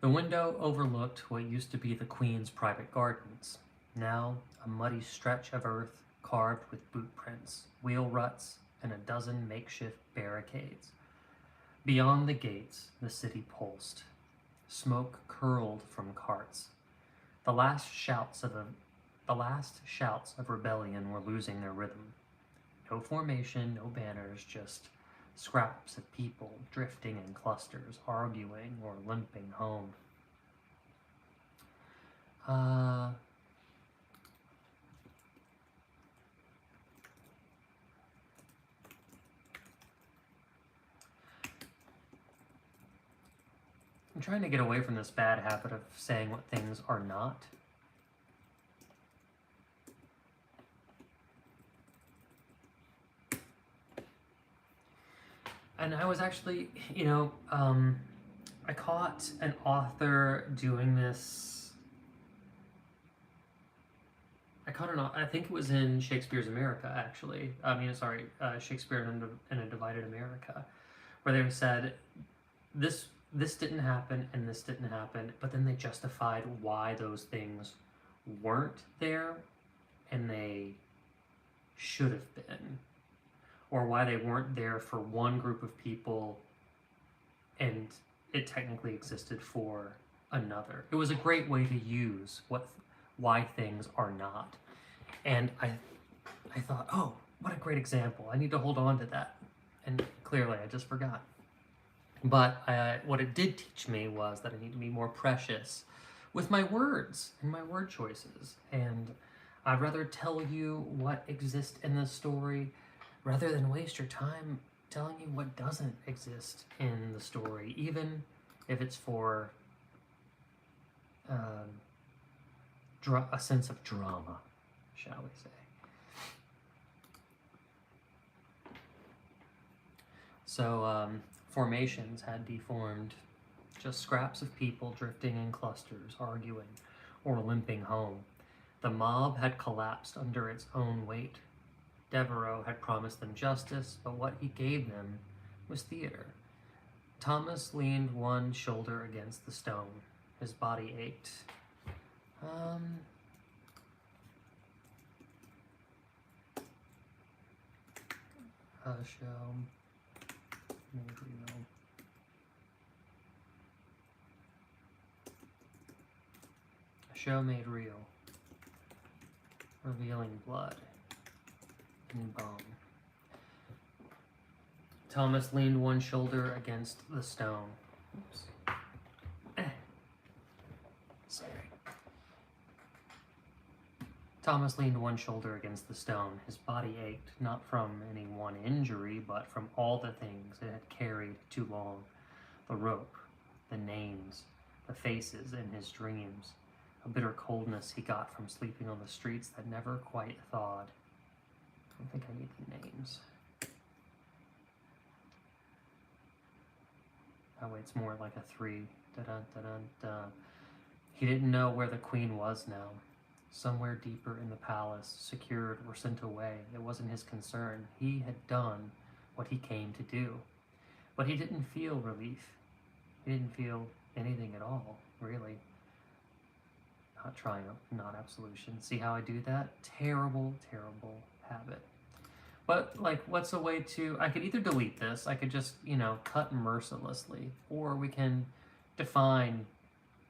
The window overlooked what used to be the Queen's private gardens. Now, a muddy stretch of earth carved with boot prints, wheel ruts, and a dozen makeshift barricades. Beyond the gates, the city pulsed. Smoke curled from carts. The last shouts of rebellion were losing their rhythm. No formation, no banners, just scraps of people drifting in clusters, arguing or limping home. I'm trying to get away from this bad habit of saying what things are not. And I was actually, I caught an author doing this. I think it was in Shakespeare's America, actually. Shakespeare in a Divided America, where they said, this didn't happen and this didn't happen, but then they justified why those things weren't there and they should have been, or why they weren't there for one group of people and it technically existed for another. It was a great way to use why things are not. And I thought, oh, what a great example. I need to hold on to that. And clearly I just forgot. But what it did teach me was that I need to be more precious with my words and my word choices. And I'd rather tell you what exists in the story rather than waste your time telling you what doesn't exist in the story, even if it's for a sense of drama, shall we say. So formations had deformed, just scraps of people drifting in clusters, arguing or limping home. The mob had collapsed under its own weight. Devereaux had promised them justice, but what he gave them was theater. Thomas leaned one shoulder against the stone. His body ached. A show made real. A show made real, revealing blood and bone. Thomas leaned one shoulder against the stone. Oops. Sorry. Thomas leaned one shoulder against the stone. His body ached, not from any one injury, but from all the things it had carried too long. The rope, the names, the faces in his dreams. A bitter coldness he got from sleeping on the streets that never quite thawed. I don't think I need the names. Oh wait, it's more like a 3. Da-da-da-da-da. He didn't know where the queen was now. Somewhere deeper in the palace, secured or sent away. It wasn't his concern. He had done what he came to do. But he didn't feel relief. He didn't feel anything at all, really. Not triumph, not absolution. See how I do that? Terrible, terrible habit. But, what's a way to... I could either delete this, I could just, cut mercilessly, or we can define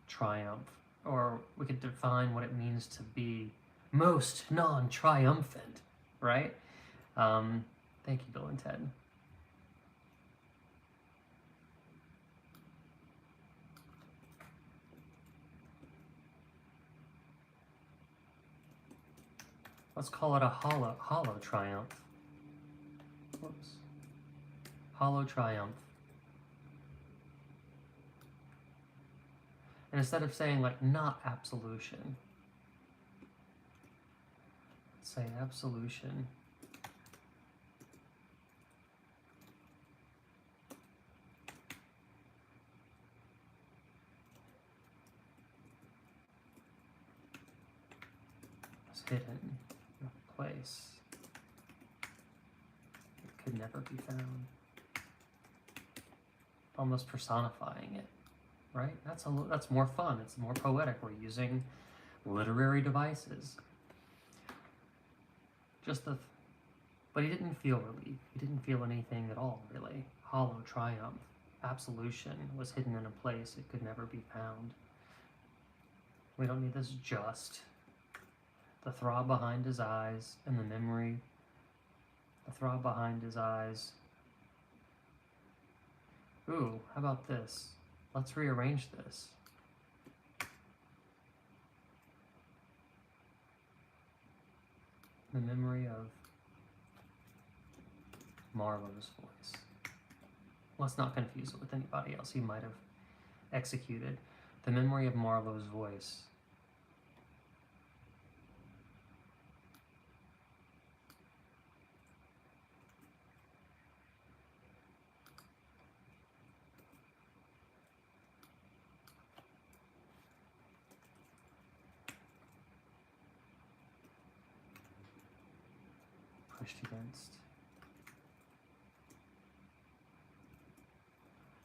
triumph, or we could define what it means to be most non-triumphant, right? Thank you, Bill and Ted. Let's call it a hollow triumph. Whoops. Hollow triumph. And instead of saying not absolution, let's say absolution. It's hidden in a place it could never be found. Almost personifying it. Right? That's more fun. It's more poetic. We're using literary devices. But he didn't feel relief. He didn't feel anything at all, really. Hollow triumph. Absolution was hidden in a place it could never be found. We don't need this just. The throb behind his eyes and the memory. The throb behind his eyes Ooh, how about this? Let's rearrange this. The memory of Marlowe's voice. Let's not confuse it with anybody else he might have executed. The memory of Marlowe's voice. Pushed against.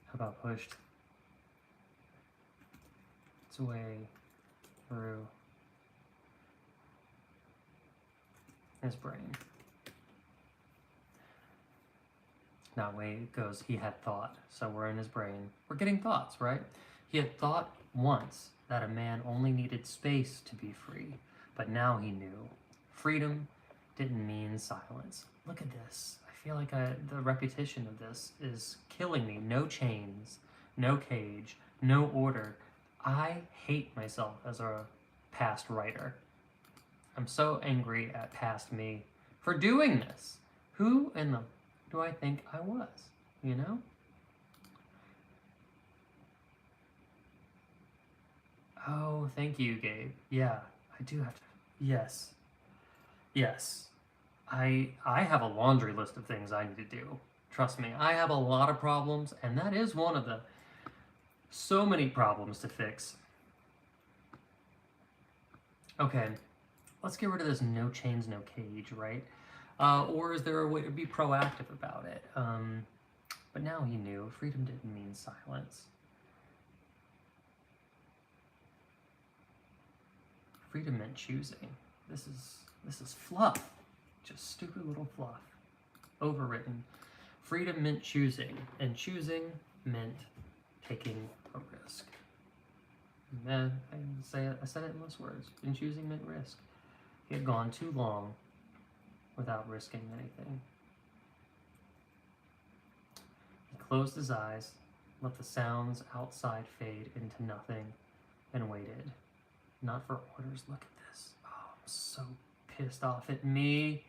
How about pushed? Its way through his brain. Now, way it goes, he had thought. So we're in his brain. We're getting thoughts, right? He had thought once that a man only needed space to be free, but now he knew freedom didn't mean silence. Look at this. I feel like the repetition of this is killing me. No chains, no cage, no order. I hate myself as a past writer. I'm so angry at past me for doing this. Who in the do I think I was? You know? Oh, thank you, Gabe. Yeah, I do have to. Yes. Yes. I have a laundry list of things I need to do. Trust me, I have a lot of problems, and that is one of the so many problems to fix. Okay, let's get rid of this no chains, no cage, right? Or is there a way to be proactive about it? But now he knew freedom didn't mean silence. Freedom meant choosing. This is fluff. Just stupid little fluff. Overwritten. Freedom meant choosing, and choosing meant taking a risk. I said it in less words. And choosing meant risk. He had gone too long without risking anything. He closed his eyes, let the sounds outside fade into nothing, and waited. Not for orders. Look at this. Oh, I'm so pissed off at me.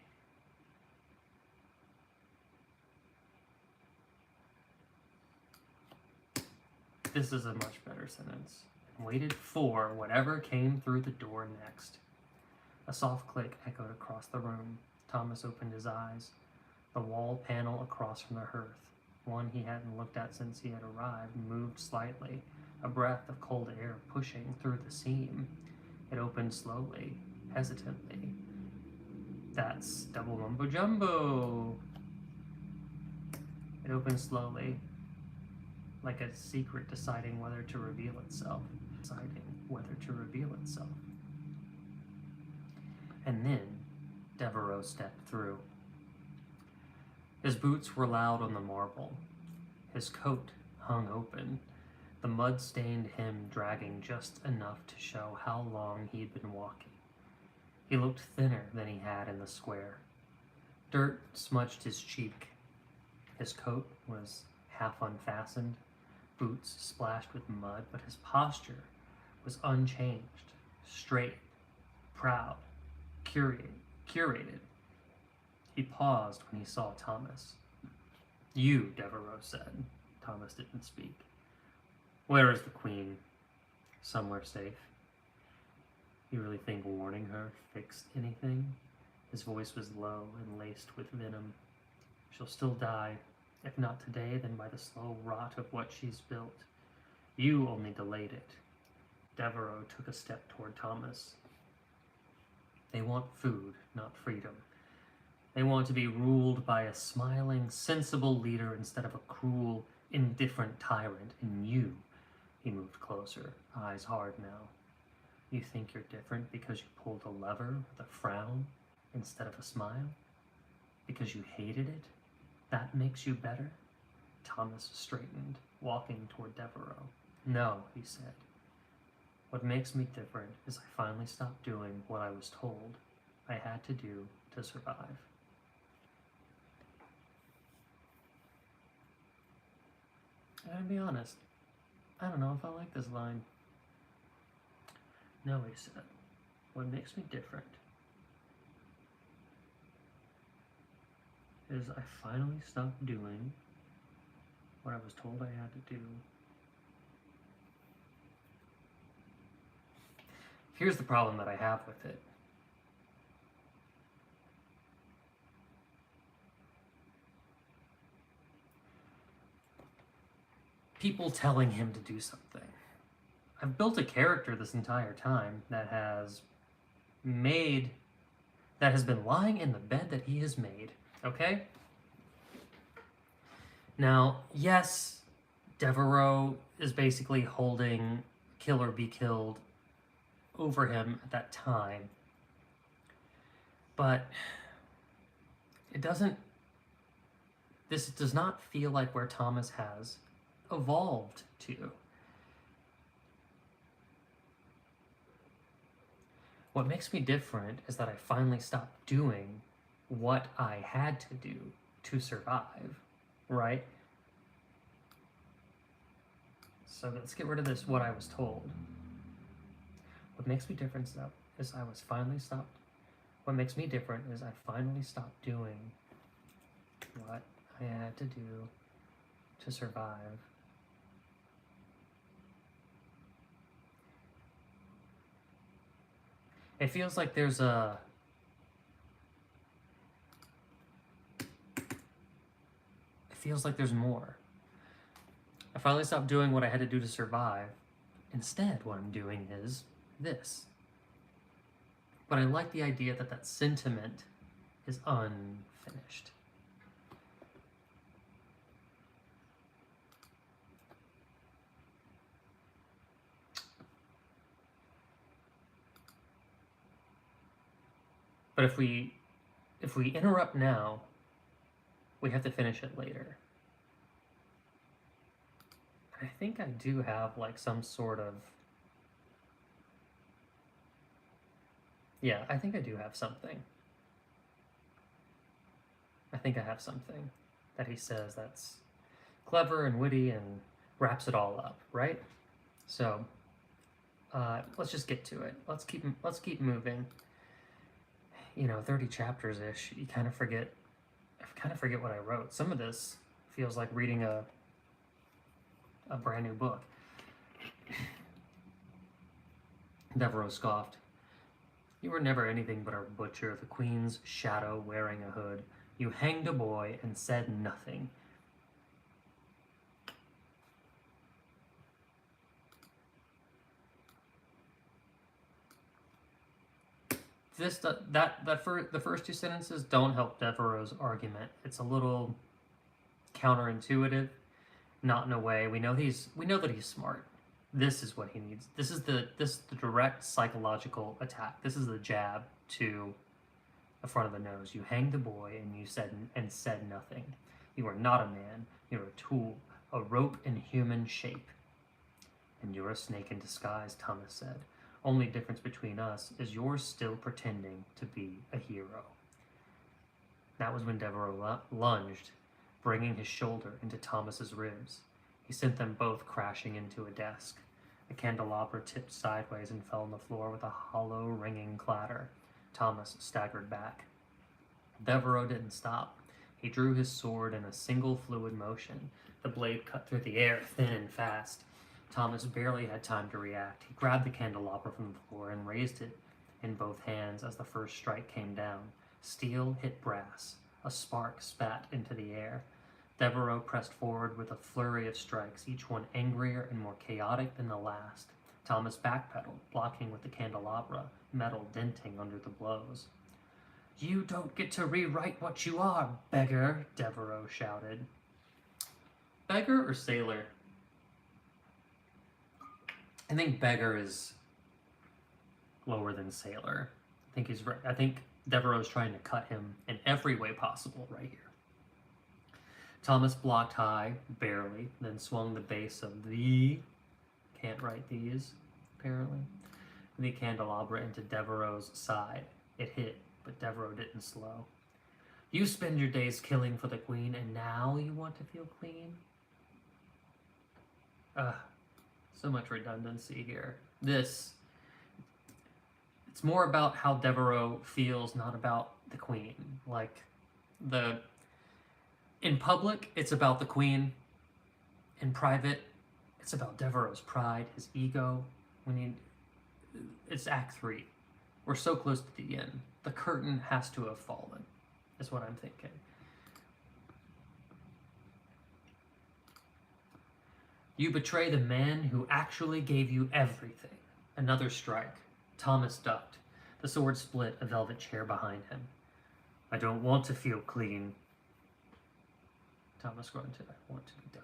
This is a much better sentence. Waited for whatever came through the door next. A soft click echoed across the room. Thomas opened his eyes. The wall panel across from the hearth, one he hadn't looked at since he had arrived, moved slightly, a breath of cold air pushing through the seam. It opened slowly, hesitantly. That's double mumbo jumbo. It opened slowly, like a secret deciding whether to reveal itself. And then Devereaux stepped through. His boots were loud on the marble. His coat hung open, the mud-stained hem dragging just enough to show how long he'd been walking. He looked thinner than he had in the square. Dirt smudged his cheek. His coat was half unfastened, boots splashed with mud, but his posture was unchanged, straight, proud, curated. He paused when he saw Thomas. You, Devereaux said. Thomas didn't speak. Where is the Queen? Somewhere safe. You really think warning her fixed anything? His voice was low and laced with venom. She'll still die, if not today, then by the slow rot of what she's built. You only delayed it. Devereaux took a step toward Thomas. They want food, not freedom. They want to be ruled by a smiling, sensible leader instead of a cruel, indifferent tyrant. And you, he moved closer, eyes hard now. You think you're different because you pulled a lever with a frown instead of a smile? Because you hated it? That makes you better? Thomas straightened, walking toward Devereaux. No, he said. What makes me different is I finally stopped doing what I was told I had to do to survive. I gotta be honest. I don't know if I like this line. No, he said. What makes me different is I finally stopped doing what I was told I had to do. Here's the problem that I have with it. People telling him to do something. I've built a character this entire time that has been lying in the bed that he has made, okay? Now, yes, Devereaux is basically holding kill or be killed over him at that time, but this does not feel like where Thomas has evolved to. What makes me different is that I finally stopped doing what I had to do to survive, right? So let's get rid of this, what I was told. What makes me different is I was finally stopped. What makes me different is I finally stopped doing what I had to do to survive. It feels like there's a... It feels like there's more. I finally stopped doing what I had to do to survive. Instead, what I'm doing is this. But I like the idea that that sentiment is unfinished. But if we interrupt now, we have to finish it later. I think I do have like some sort of... Yeah, I think I do have something. I think I have something that he says that's clever and witty and wraps it all up, right? So let's just get to it. Let's keep moving. 30 chapters ish. I kind of forget what I wrote. Some of this feels like reading a brand new book. Devereaux scoffed. You were never anything but a butcher, the queen's shadow wearing a hood. You hanged a boy and said nothing. The first two sentences don't help Devereaux's argument. It's a little counterintuitive, not in a way. We know that he's smart. This is what he needs. This is the direct psychological attack. This is the jab to the front of the nose. You hanged the boy and you said nothing. You are not a man. You're a tool, a rope in human shape. And you're a snake in disguise, Thomas said. Only difference between us is you're still pretending to be a hero. That was when Devereaux lunged, bringing his shoulder into Thomas's ribs. He sent them both crashing into a desk. The candelabra tipped sideways and fell on the floor with a hollow, ringing clatter. Thomas staggered back. Devereaux didn't stop. He drew his sword in a single fluid motion. The blade cut through the air, thin and fast. Thomas barely had time to react. He grabbed the candelabra from the floor and raised it in both hands as the first strike came down. Steel hit brass. A spark spat into the air. Devereaux pressed forward with a flurry of strikes, each one angrier and more chaotic than the last. Thomas backpedaled, blocking with the candelabra, metal denting under the blows. You don't get to rewrite what you are, beggar, Devereaux shouted. Beggar or sailor? I think beggar is lower than sailor. I think he's right. I think Devereaux is trying to cut him in every way possible right here. Thomas blocked high, barely, then swung the base of the... Can't write these, apparently. The candelabra into Devereaux's side. It hit, but Devereaux didn't slow. You spend your days killing for the queen, and now you want to feel clean? So much redundancy here. It's more about how Devereaux feels, not about the queen. Like, in public, it's about the queen. In private, it's about Devereaux's pride, his ego. It's Act 3. We're so close to the end. The curtain has to have fallen, is what I'm thinking. You betray the man who actually gave you everything. Another strike. Thomas ducked. The sword split a velvet chair behind him. I don't want to feel clean. Thomas grunted. I want to be done.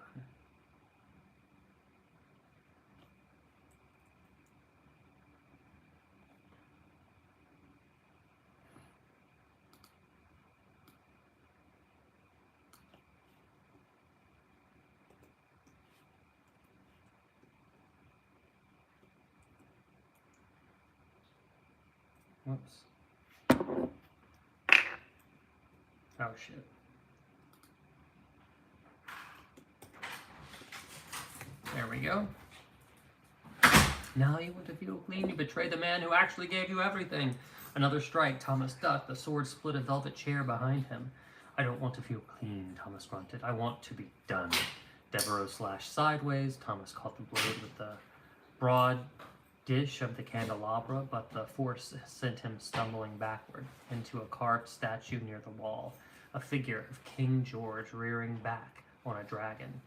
Whoops. Oh, shit. There we go. Now you want to feel clean? You betray the man who actually gave you everything. Another strike. Thomas ducked. The sword split a velvet chair behind him. I don't want to feel clean, Thomas grunted. I want to be done. Devereaux slashed sideways. Thomas caught the blade with the broad dish of the candelabra, but the force sent him stumbling backward into a carved statue near the wall, a figure of King George rearing back on a dragon.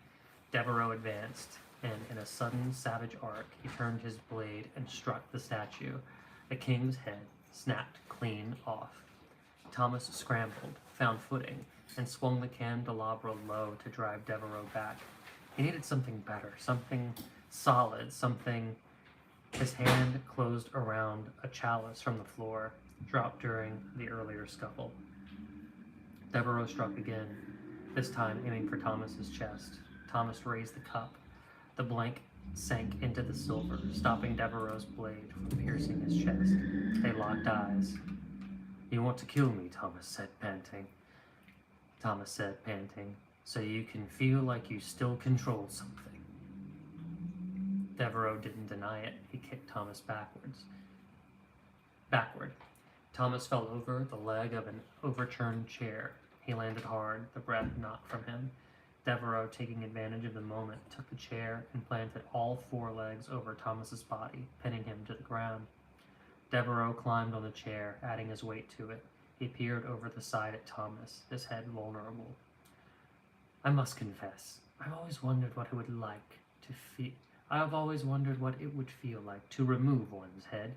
Devereaux advanced, and in a sudden savage arc, he turned his blade and struck the statue. The king's head snapped clean off. Thomas scrambled, found footing, and swung the candelabra low to drive Devereaux back. He needed something better, something solid, something. His hand closed around a chalice from the floor, dropped during the earlier scuffle. Devereaux struck again, this time aiming for Thomas's chest. Thomas raised the cup. The blank sank into the silver, stopping Devereaux's blade from piercing his chest. They locked eyes. You want to kill me, Thomas said, panting. Thomas said, panting, so you can feel like you still control something. Devereaux didn't deny it. He kicked Thomas backward. Thomas fell over the leg of an overturned chair. He landed hard, the breath knocked from him. Devereaux, taking advantage of the moment, took the chair and planted all four legs over Thomas's body, pinning him to the ground. Devereaux climbed on the chair, adding his weight to it. He peered over the side at Thomas, his head vulnerable. I must confess, I've always wondered what it would like to feel. I've always wondered what it would feel like to remove one's head.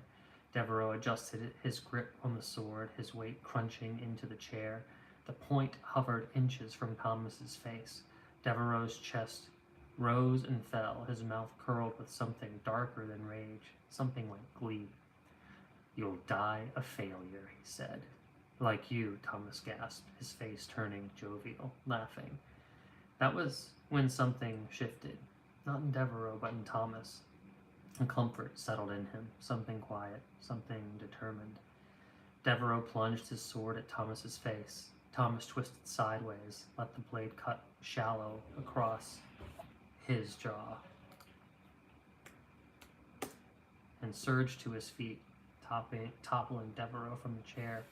Devereaux adjusted his grip on the sword, his weight crunching into the chair. The point hovered inches from Thomas's face. Devereaux's chest rose and fell, his mouth curled with something darker than rage, something like glee. You'll die a failure, he said. Like you, Thomas gasped, his face turning jovial, laughing. That was when something shifted. Not in Devereaux, but in Thomas. And comfort settled in him, something quiet, something determined. Devereaux plunged his sword at Thomas's face. Thomas twisted sideways, let the blade cut shallow across his jaw, and surged to his feet, toppling Devereaux from the chair.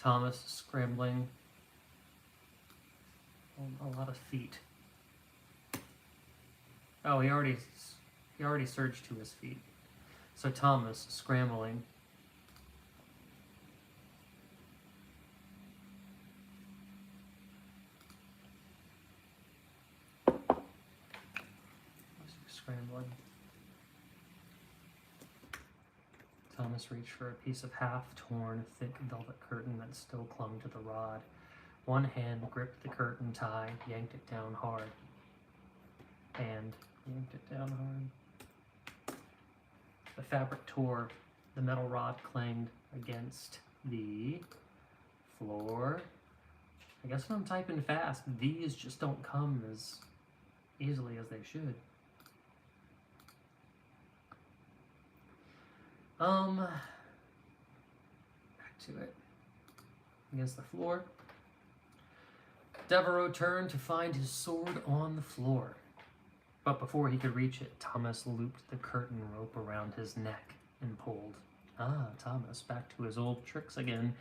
Thomas scrambling on a lot of feet. Oh, he already surged to his feet. So Thomas, scrambling, Thomas reached for a piece of half-torn, thick velvet curtain that still clung to the rod. One hand gripped the curtain tie, yanked it down hard. The fabric tore. The metal rod clanged against the floor. I guess when I'm typing fast, these just don't come as easily as they should. Back to it. Against the floor. Devereaux turned to find his sword on the floor. But before he could reach it, Thomas looped the curtain rope around his neck and pulled. Ah, Thomas, back to his old tricks again.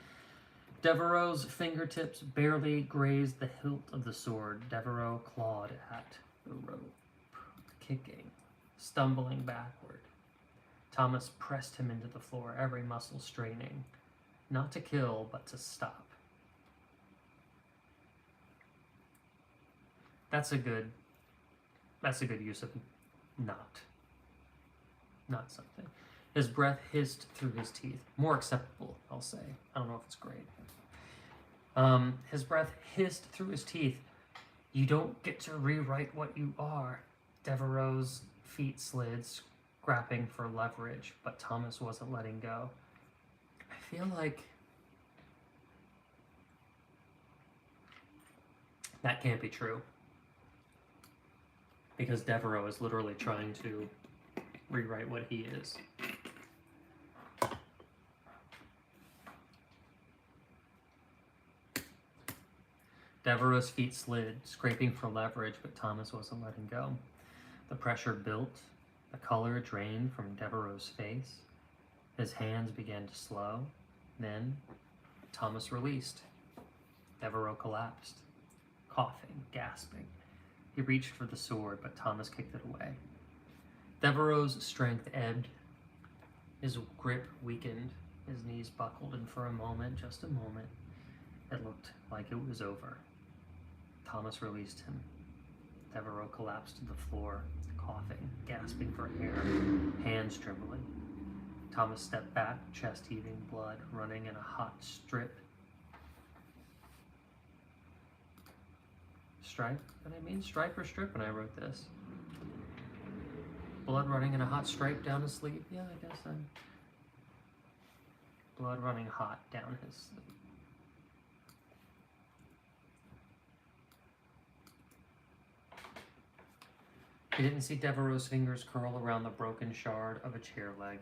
Devereaux's fingertips barely grazed the hilt of the sword. Devereaux clawed at the rope, kicking, stumbling backward. Thomas pressed him into the floor, every muscle straining, not to kill, but to stop. That's a good use of not something. His breath hissed through his teeth. More acceptable, I'll say. I don't know if it's great. His breath hissed through his teeth. You don't get to rewrite what you are. Devereaux's feet slid, scrapping for leverage, but Thomas wasn't letting go. I feel like that can't be true. Because Devereaux is literally trying to rewrite what he is. Devereaux's feet slid, scraping for leverage, but Thomas wasn't letting go. The pressure built, the color drained from Devereaux's face. His hands began to slow. Then, Thomas released. Devereaux collapsed, coughing, gasping. He reached for the sword, but Thomas kicked it away. Devereaux's strength ebbed. His grip weakened. His knees buckled, and for a moment, just a moment, it looked like it was over. Thomas released him. Devereaux collapsed to the floor, coughing, gasping for air, hands trembling. Thomas stepped back, chest heaving, blood running in a hot strip. Stripe? Did I mean stripe or strip when I wrote this? Blood running in a hot stripe down his sleeve? Yeah, I guess I'm... Blood running hot down his sleeve. He didn't see Devereaux's fingers curl around the broken shard of a chair leg.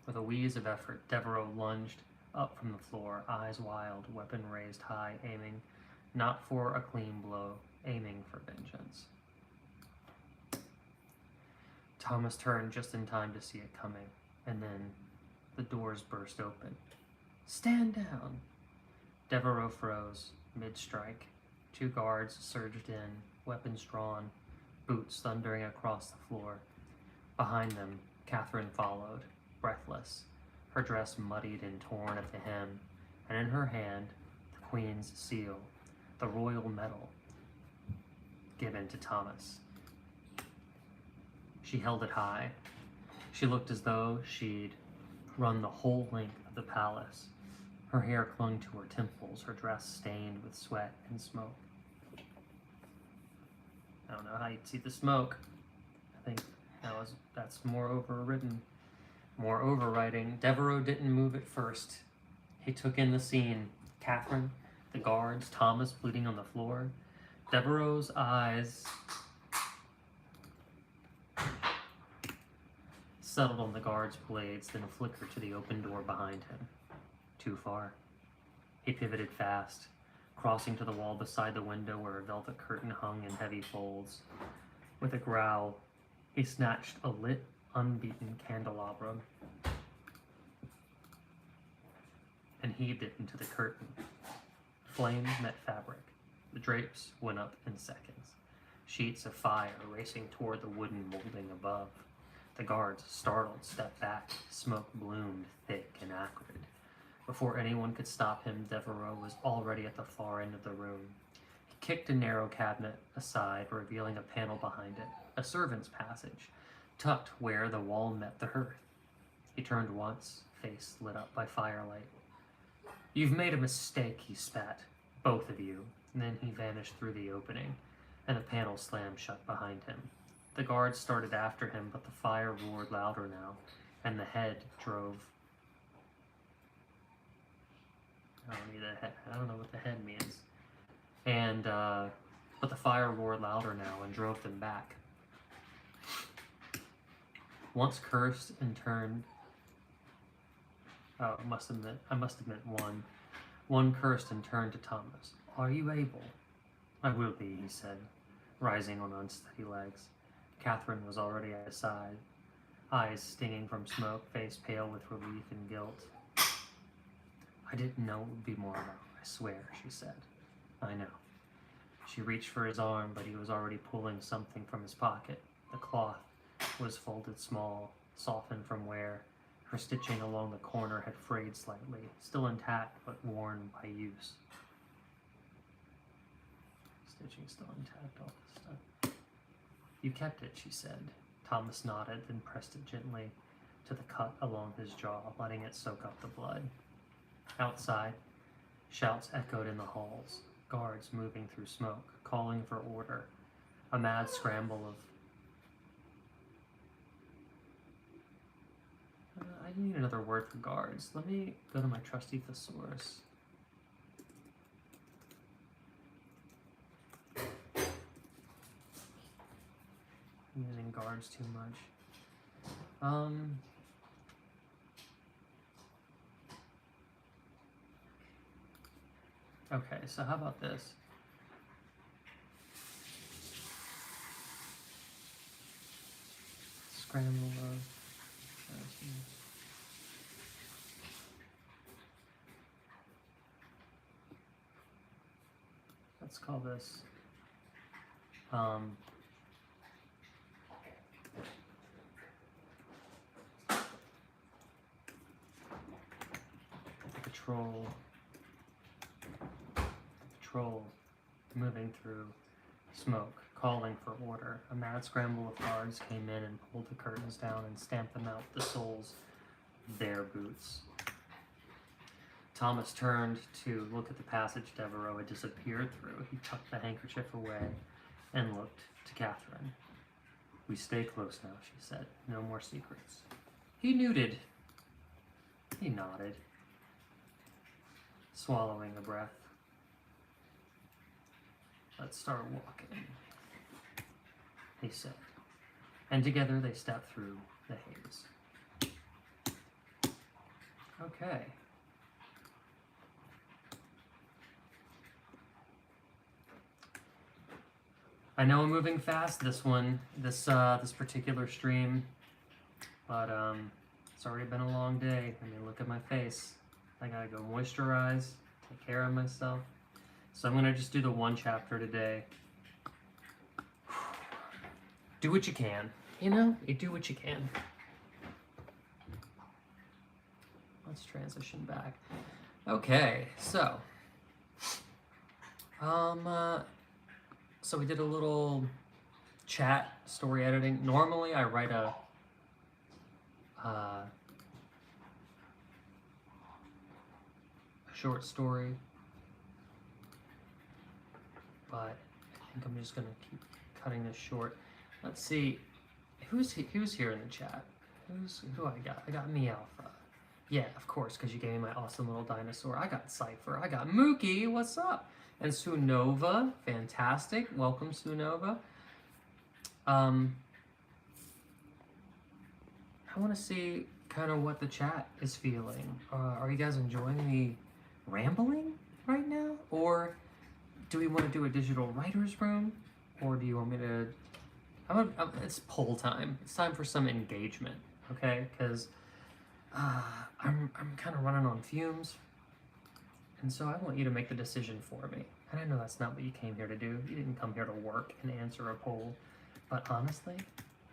With a wheeze of effort, Devereaux lunged up from the floor, eyes wild, weapon raised high, aiming not for a clean blow, aiming for vengeance. Thomas turned just in time to see it coming, and then the doors burst open. Stand down! Devereaux froze, mid-strike. Two guards surged in, weapons drawn, boots thundering across the floor. Behind them, Catherine followed, breathless, her dress muddied and torn at the hem, and in her hand, the Queen's seal, the royal medal, given to Thomas. She held it high. She looked as though she'd run the whole length of the palace. Her hair clung to her temples, her dress stained with sweat and smoke. I don't know how you'd see the smoke. I think that's more overwritten, more overwriting. Devereaux didn't move at first. He took in the scene. Catherine, the guards, Thomas bleeding on the floor. Devereaux's eyes settled on the guard's blades, then flickered to the open door behind him. Too far. He pivoted fast, crossing to the wall beside the window where a velvet curtain hung in heavy folds. With a growl, he snatched a lit, unbeaten candelabra and heaved it into the curtain. Flame met fabric. The drapes went up in seconds. Sheets of fire racing toward the wooden molding above. The guards, startled, stepped back. Smoke bloomed thick and acrid. Before anyone could stop him, Devereaux was already at the far end of the room. He kicked a narrow cabinet aside, revealing a panel behind it, a servant's passage, tucked where the wall met the hearth. He turned once, face lit up by firelight. You've made a mistake, he spat. Both of you. And then he vanished through the opening, and the panel slammed shut behind him. The guards started after him, but the fire roared louder now, and the head drove... I don't know what the head means. And, but the fire roared louder now and drove them back. Once cursed and turned... Oh, I must have meant one. One cursed and turned to Thomas. Are you able? I will be, he said, rising on unsteady legs. Catherine was already at his side, eyes stinging from smoke, face pale with relief and guilt. I didn't know it would be more now, I swear, she said. I know. She reached for his arm, but he was already pulling something from his pocket. The cloth was folded small, softened from wear. Her stitching along the corner had frayed slightly, still intact but worn by use. Stitching still intact, all this stuff. You kept it, she said. Thomas nodded, then pressed it gently to the cut along his jaw, letting it soak up the blood. Outside, shouts echoed in the halls, guards moving through smoke, calling for order. A mad scramble of... I need another word for guards. Let me go to my trusty thesaurus. I'm using guards too much. Okay, so how about this? Scramble of... Let's call this patrol moving through smoke, calling for order. A mad scramble of guards came in and pulled the curtains down and stamped them out with the soles of their boots. Thomas turned to look at the passage Devereaux had disappeared through. He tucked the handkerchief away and looked to Catherine. We stay close now, she said. No more secrets. He nodded. He nodded, swallowing a breath. Let's start walking, he said. And together they stepped through the haze. Okay. I know I'm moving fast this particular stream, but it's already been a long day. I mean, look at my face. I gotta go moisturize, take care of myself. So I'm gonna just do the one chapter today. Do what you can, you know? You do what you can. Let's transition back. Okay, so so we did a little chat story editing. Normally I write a short story, but I think I'm just gonna keep cutting this short. Let's see, who's here in the chat? Who I got? I got Meowfra. Yeah, of course, because you gave me my awesome little dinosaur. I got Cypher. I got Mookie. What's up? And Sunova. Fantastic. Welcome, Sunova. I want to see kind of what the chat is feeling. Are you guys enjoying me rambling right now? Or do we want to do a digital writer's room? Or do you want me to... it's poll time. It's time for some engagement, okay? Because I'm kind of running on fumes. And so I want you to make the decision for me. And I know that's not what you came here to do. You didn't come here to work and answer a poll. But honestly,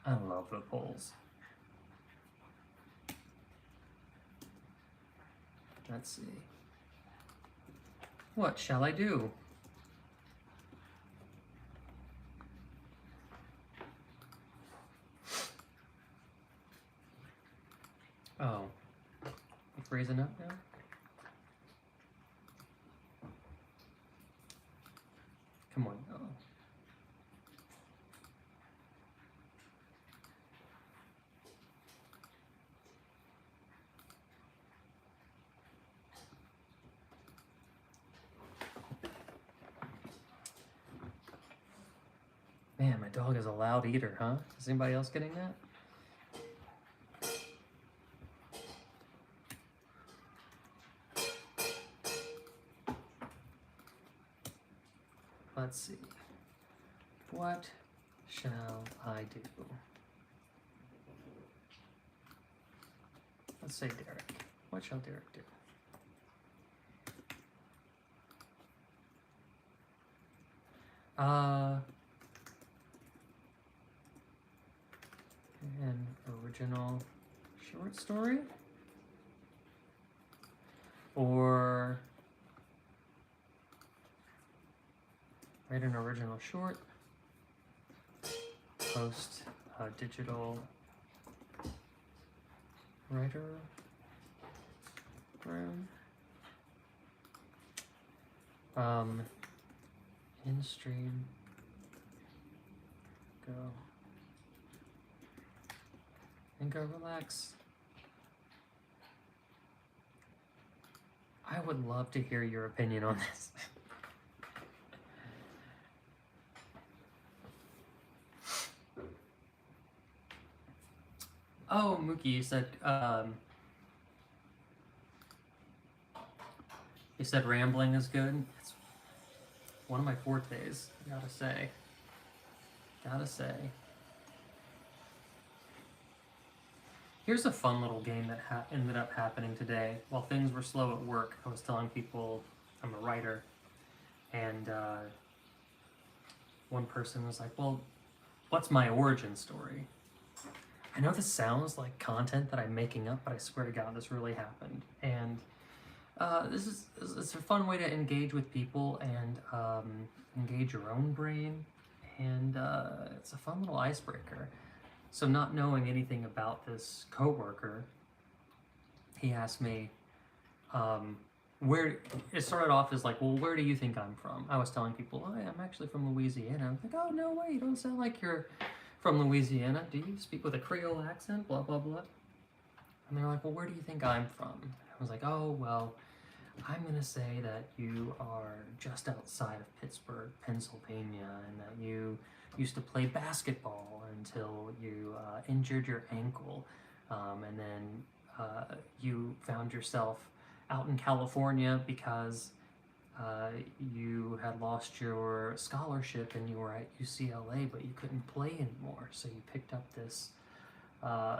I love the polls. Let's see. What shall I do? Oh, you freezing up now? Come on. Oh. Man, my dog is a loud eater, huh? Is anybody else getting that? Let's see. What shall I do? Let's say Derrick. What shall Derrick do? An original short story? Or write an original short, post a digital writer room, in stream, go, and go relax. I would love to hear your opinion on this. Oh, Mookie, you said rambling is good. It's one of my fortes, I gotta say. Here's a fun little game that ended up happening today. While things were slow at work, I was telling people I'm a writer, and one person was like, well, what's my origin story? I know this sounds like content that I'm making up, but I swear to God, this really happened. And it's a fun way to engage with people and engage your own brain, and it's a fun little icebreaker. So not knowing anything about this coworker, he asked me, where, it started off as like, well, where do you think I'm from? I was telling people, oh, I'm actually from Louisiana. I'm like, oh, no way, you don't sound like you're from Louisiana. Do you speak with a Creole accent? Blah, blah, blah. And they're like, well, where do you think I'm from? I was like, oh, well, I'm going to say that you are just outside of Pittsburgh, Pennsylvania, and that you used to play basketball until you injured your ankle, and then you found yourself out in California because you had lost your scholarship and you were at UCLA, but you couldn't play anymore, so you picked up this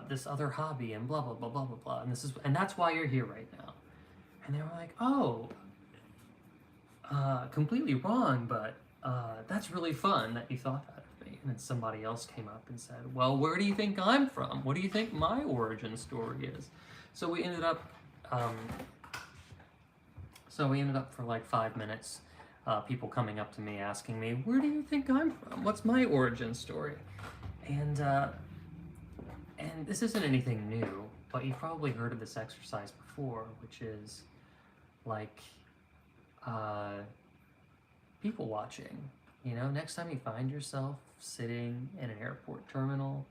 this other hobby and blah blah blah blah blah blah, and that's why you're here right now. And they were like, oh, completely wrong, but that's really fun that you thought that of me. And then somebody else came up and said, well, where do you think I'm from? What do you think my origin story is? So we ended up for like 5 minutes, people coming up to me asking me, where do you think I'm from? What's my origin story? And this isn't anything new, but you've probably heard of this exercise before, which is like people watching. You know, next time you find yourself sitting in an airport terminal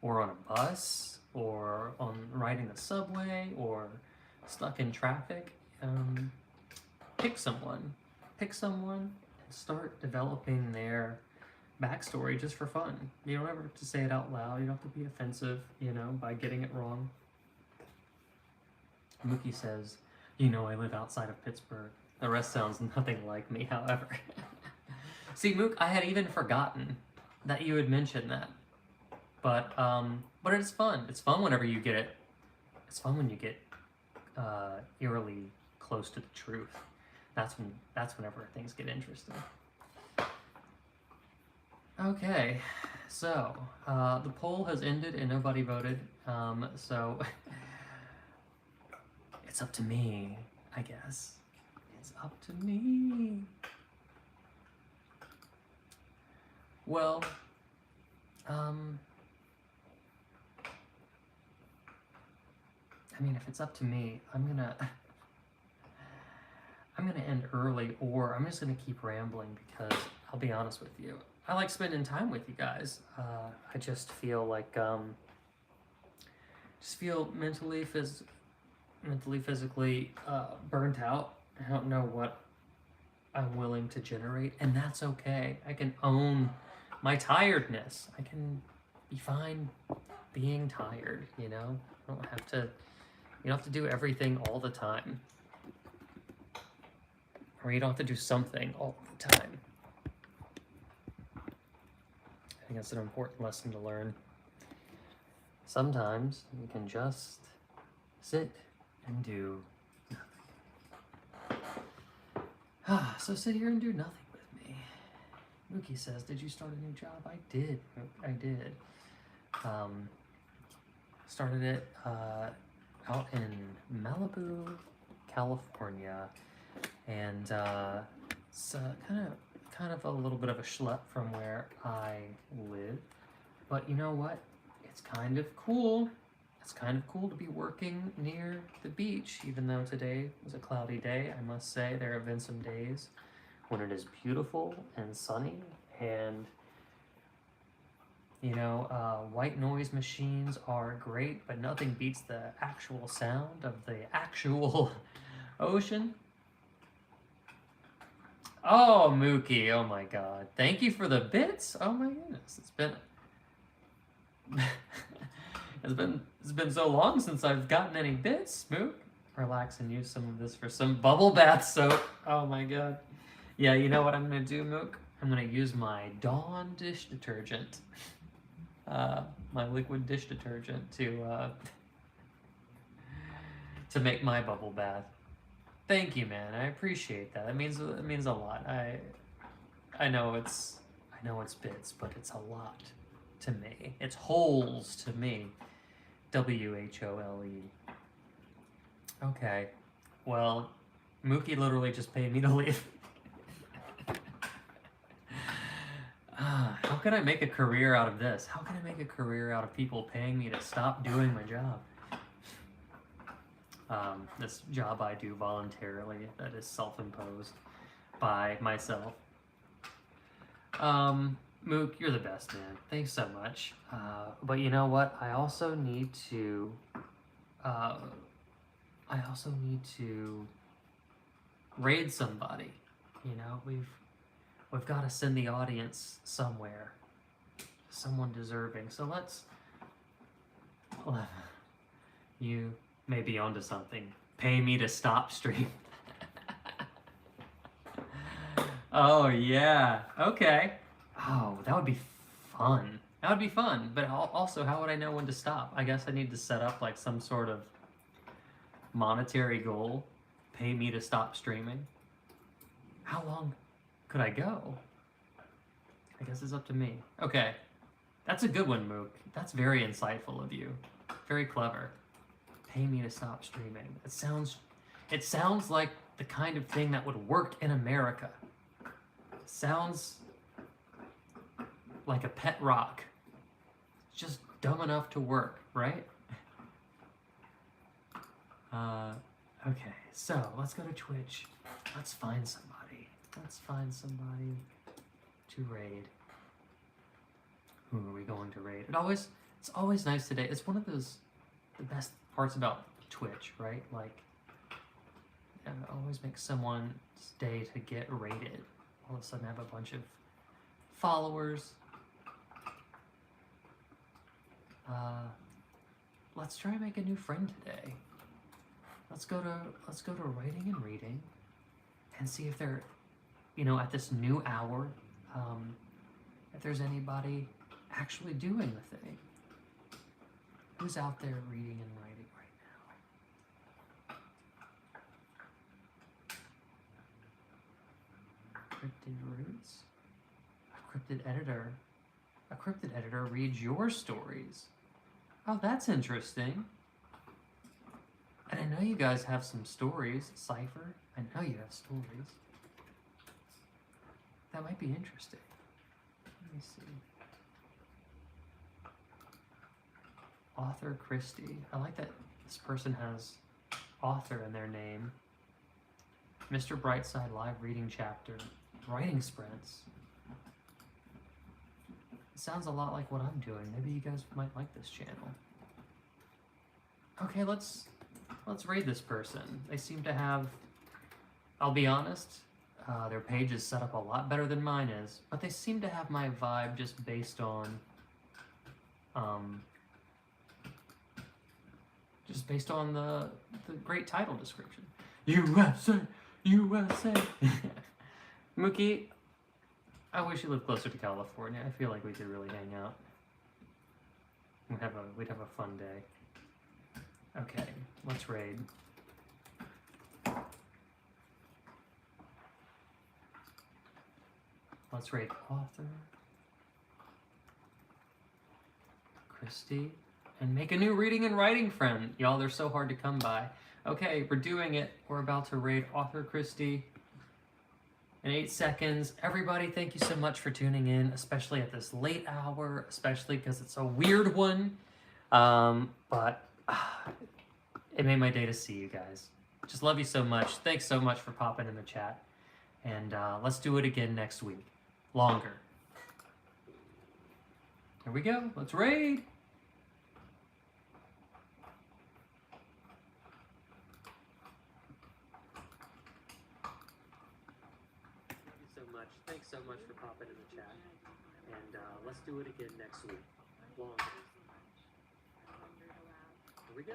or on a bus or riding the subway or stuck in traffic, pick someone and start developing their backstory just for fun. You don't ever have to say it out loud. You don't have to be offensive, you know, by getting it wrong. Mookie says, you know, I live outside of Pittsburgh. The rest sounds nothing like me, however. See, Mook, I had even forgotten that you had mentioned that. But it's fun. It's fun whenever you get it. It's fun when you get eerily close to the truth. That's whenever things get interesting. Okay, so the poll has ended and nobody voted. So it's up to me, I guess. It's up to me. Well, I mean, if it's up to me, I'm gonna end early, or I'm just gonna keep rambling because I'll be honest with you, I like spending time with you guys. I just feel like mentally, physically burnt out. I don't know what I'm willing to generate, and that's okay. I can own my tiredness. I can be fine being tired, you know? You don't have to do everything all the time. Or you don't have to do something all the time. I think it's an important lesson to learn. Sometimes you can just sit and do nothing. So sit here and do nothing with me. Mookie says, did you start a new job? I did. I did. Started it out in Malibu, California, and it's kind of a little bit of a schlep from where I live. But you know what? It's kind of cool. It's kind of cool to be working near the beach, even though today was a cloudy day. I must say there have been some days when it is beautiful and sunny, and you know, white noise machines are great, but nothing beats the actual sound of the actual ocean. Oh, Mookie, oh my god. Thank you for the bits. Oh my goodness. It's been so long since I've gotten any bits, Mook. Relax and use some of this for some bubble bath soap. Oh my god. Yeah, you know what I'm gonna do, Mook? I'm gonna use my Dawn dish detergent. My liquid dish detergent to make my bubble bath. Thank you, man. I appreciate that. It means a lot. I know it's bits, but it's a lot to me. It's holes to me. WHOLE. Okay. Well, Mookie literally just paid me to leave. How can I make a career out of this? How can I make a career out of people paying me to stop doing my job? This job I do voluntarily that is self-imposed by myself. Mook, you're the best, man. Thanks so much. But you know what? I also need to raid somebody. You know, we've got to send the audience somewhere. Someone deserving. So you may be onto something. Pay me to stop stream. Oh, yeah. Okay. Oh, that would be fun. That would be fun. But also, how would I know when to stop? I guess I need to set up like some sort of monetary goal. Pay me to stop streaming. How long could I go? I guess it's up to me. Okay. That's a good one, Mook. That's very insightful of you. Very clever. Pay me to stop streaming. It sounds like the kind of thing that would work in America. It sounds like a pet rock. It's just dumb enough to work, right? Okay, so let's go to Twitch. Let's find somebody. Let's find somebody to raid. Who are we going to raid? It's always nice today. It's one of the best parts about Twitch, right? Like, it always makes someone's day to get raided. All of a sudden I have a bunch of followers. Let's try and make a new friend today. Let's go to writing and reading and see if they're, you know, at this new hour, if there's anybody actually doing the thing. Who's out there reading and writing right now? Cryptid Roots? A cryptid editor reads your stories. Oh, that's interesting. And I know you guys have some stories. Cypher, I know you have stories. That might be interesting. Let me see. Author Christie. I like that this person has author in their name. Mr. Brightside live reading chapter. Writing sprints. It sounds a lot like what I'm doing. Maybe you guys might like this channel. Okay, let's raid this person. They seem to have, I'll be honest, their page is set up a lot better than mine is, but they seem to have my vibe just based on the great title description. USA, USA. Mookie, I wish you lived closer to California. I feel like we could really hang out. We'd have a fun day. Okay, let's raid. Let's raid author. Christy. And make a new reading and writing friend. Y'all, they're so hard to come by. Okay, we're doing it. We're about to raid author Christy in 8 seconds. Everybody, thank you so much for tuning in, especially at this late hour, especially because it's a weird one. But it made my day to see you guys. Just love you so much. Thanks so much for popping in the chat. And let's do it again next week. Longer. Here we go. Let's raid. Thanks so much for popping in the chat. And let's do it again next week. Longer. Here we go.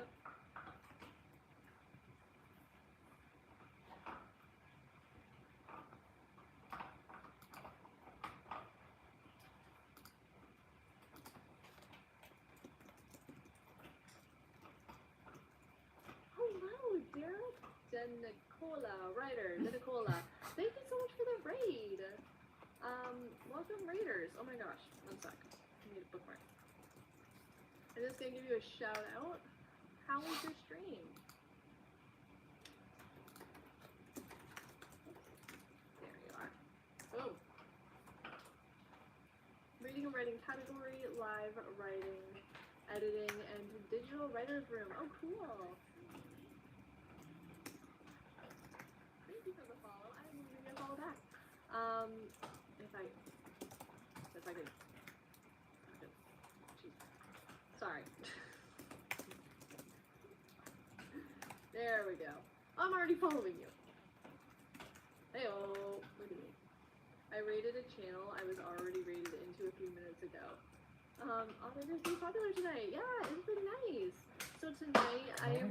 Hello, Derrick Denicola Writer. Denicola. Thank you so much for the raid. Welcome raiders. Oh my gosh. 1 sec. I need a bookmark. I'm just gonna give you a shout out. How was your stream? There you are. Oh. Reading and writing category, live writing, editing, and digital writer's room. Oh, cool. Thank you for the follow. I didn't even get a follow back. If I could. Sorry. There we go. I'm already following you. Hey-oh, look at me. I raided a channel I was already raided into a few minutes ago. Oh, they're just so popular tonight. Yeah, it's pretty nice. So tonight I am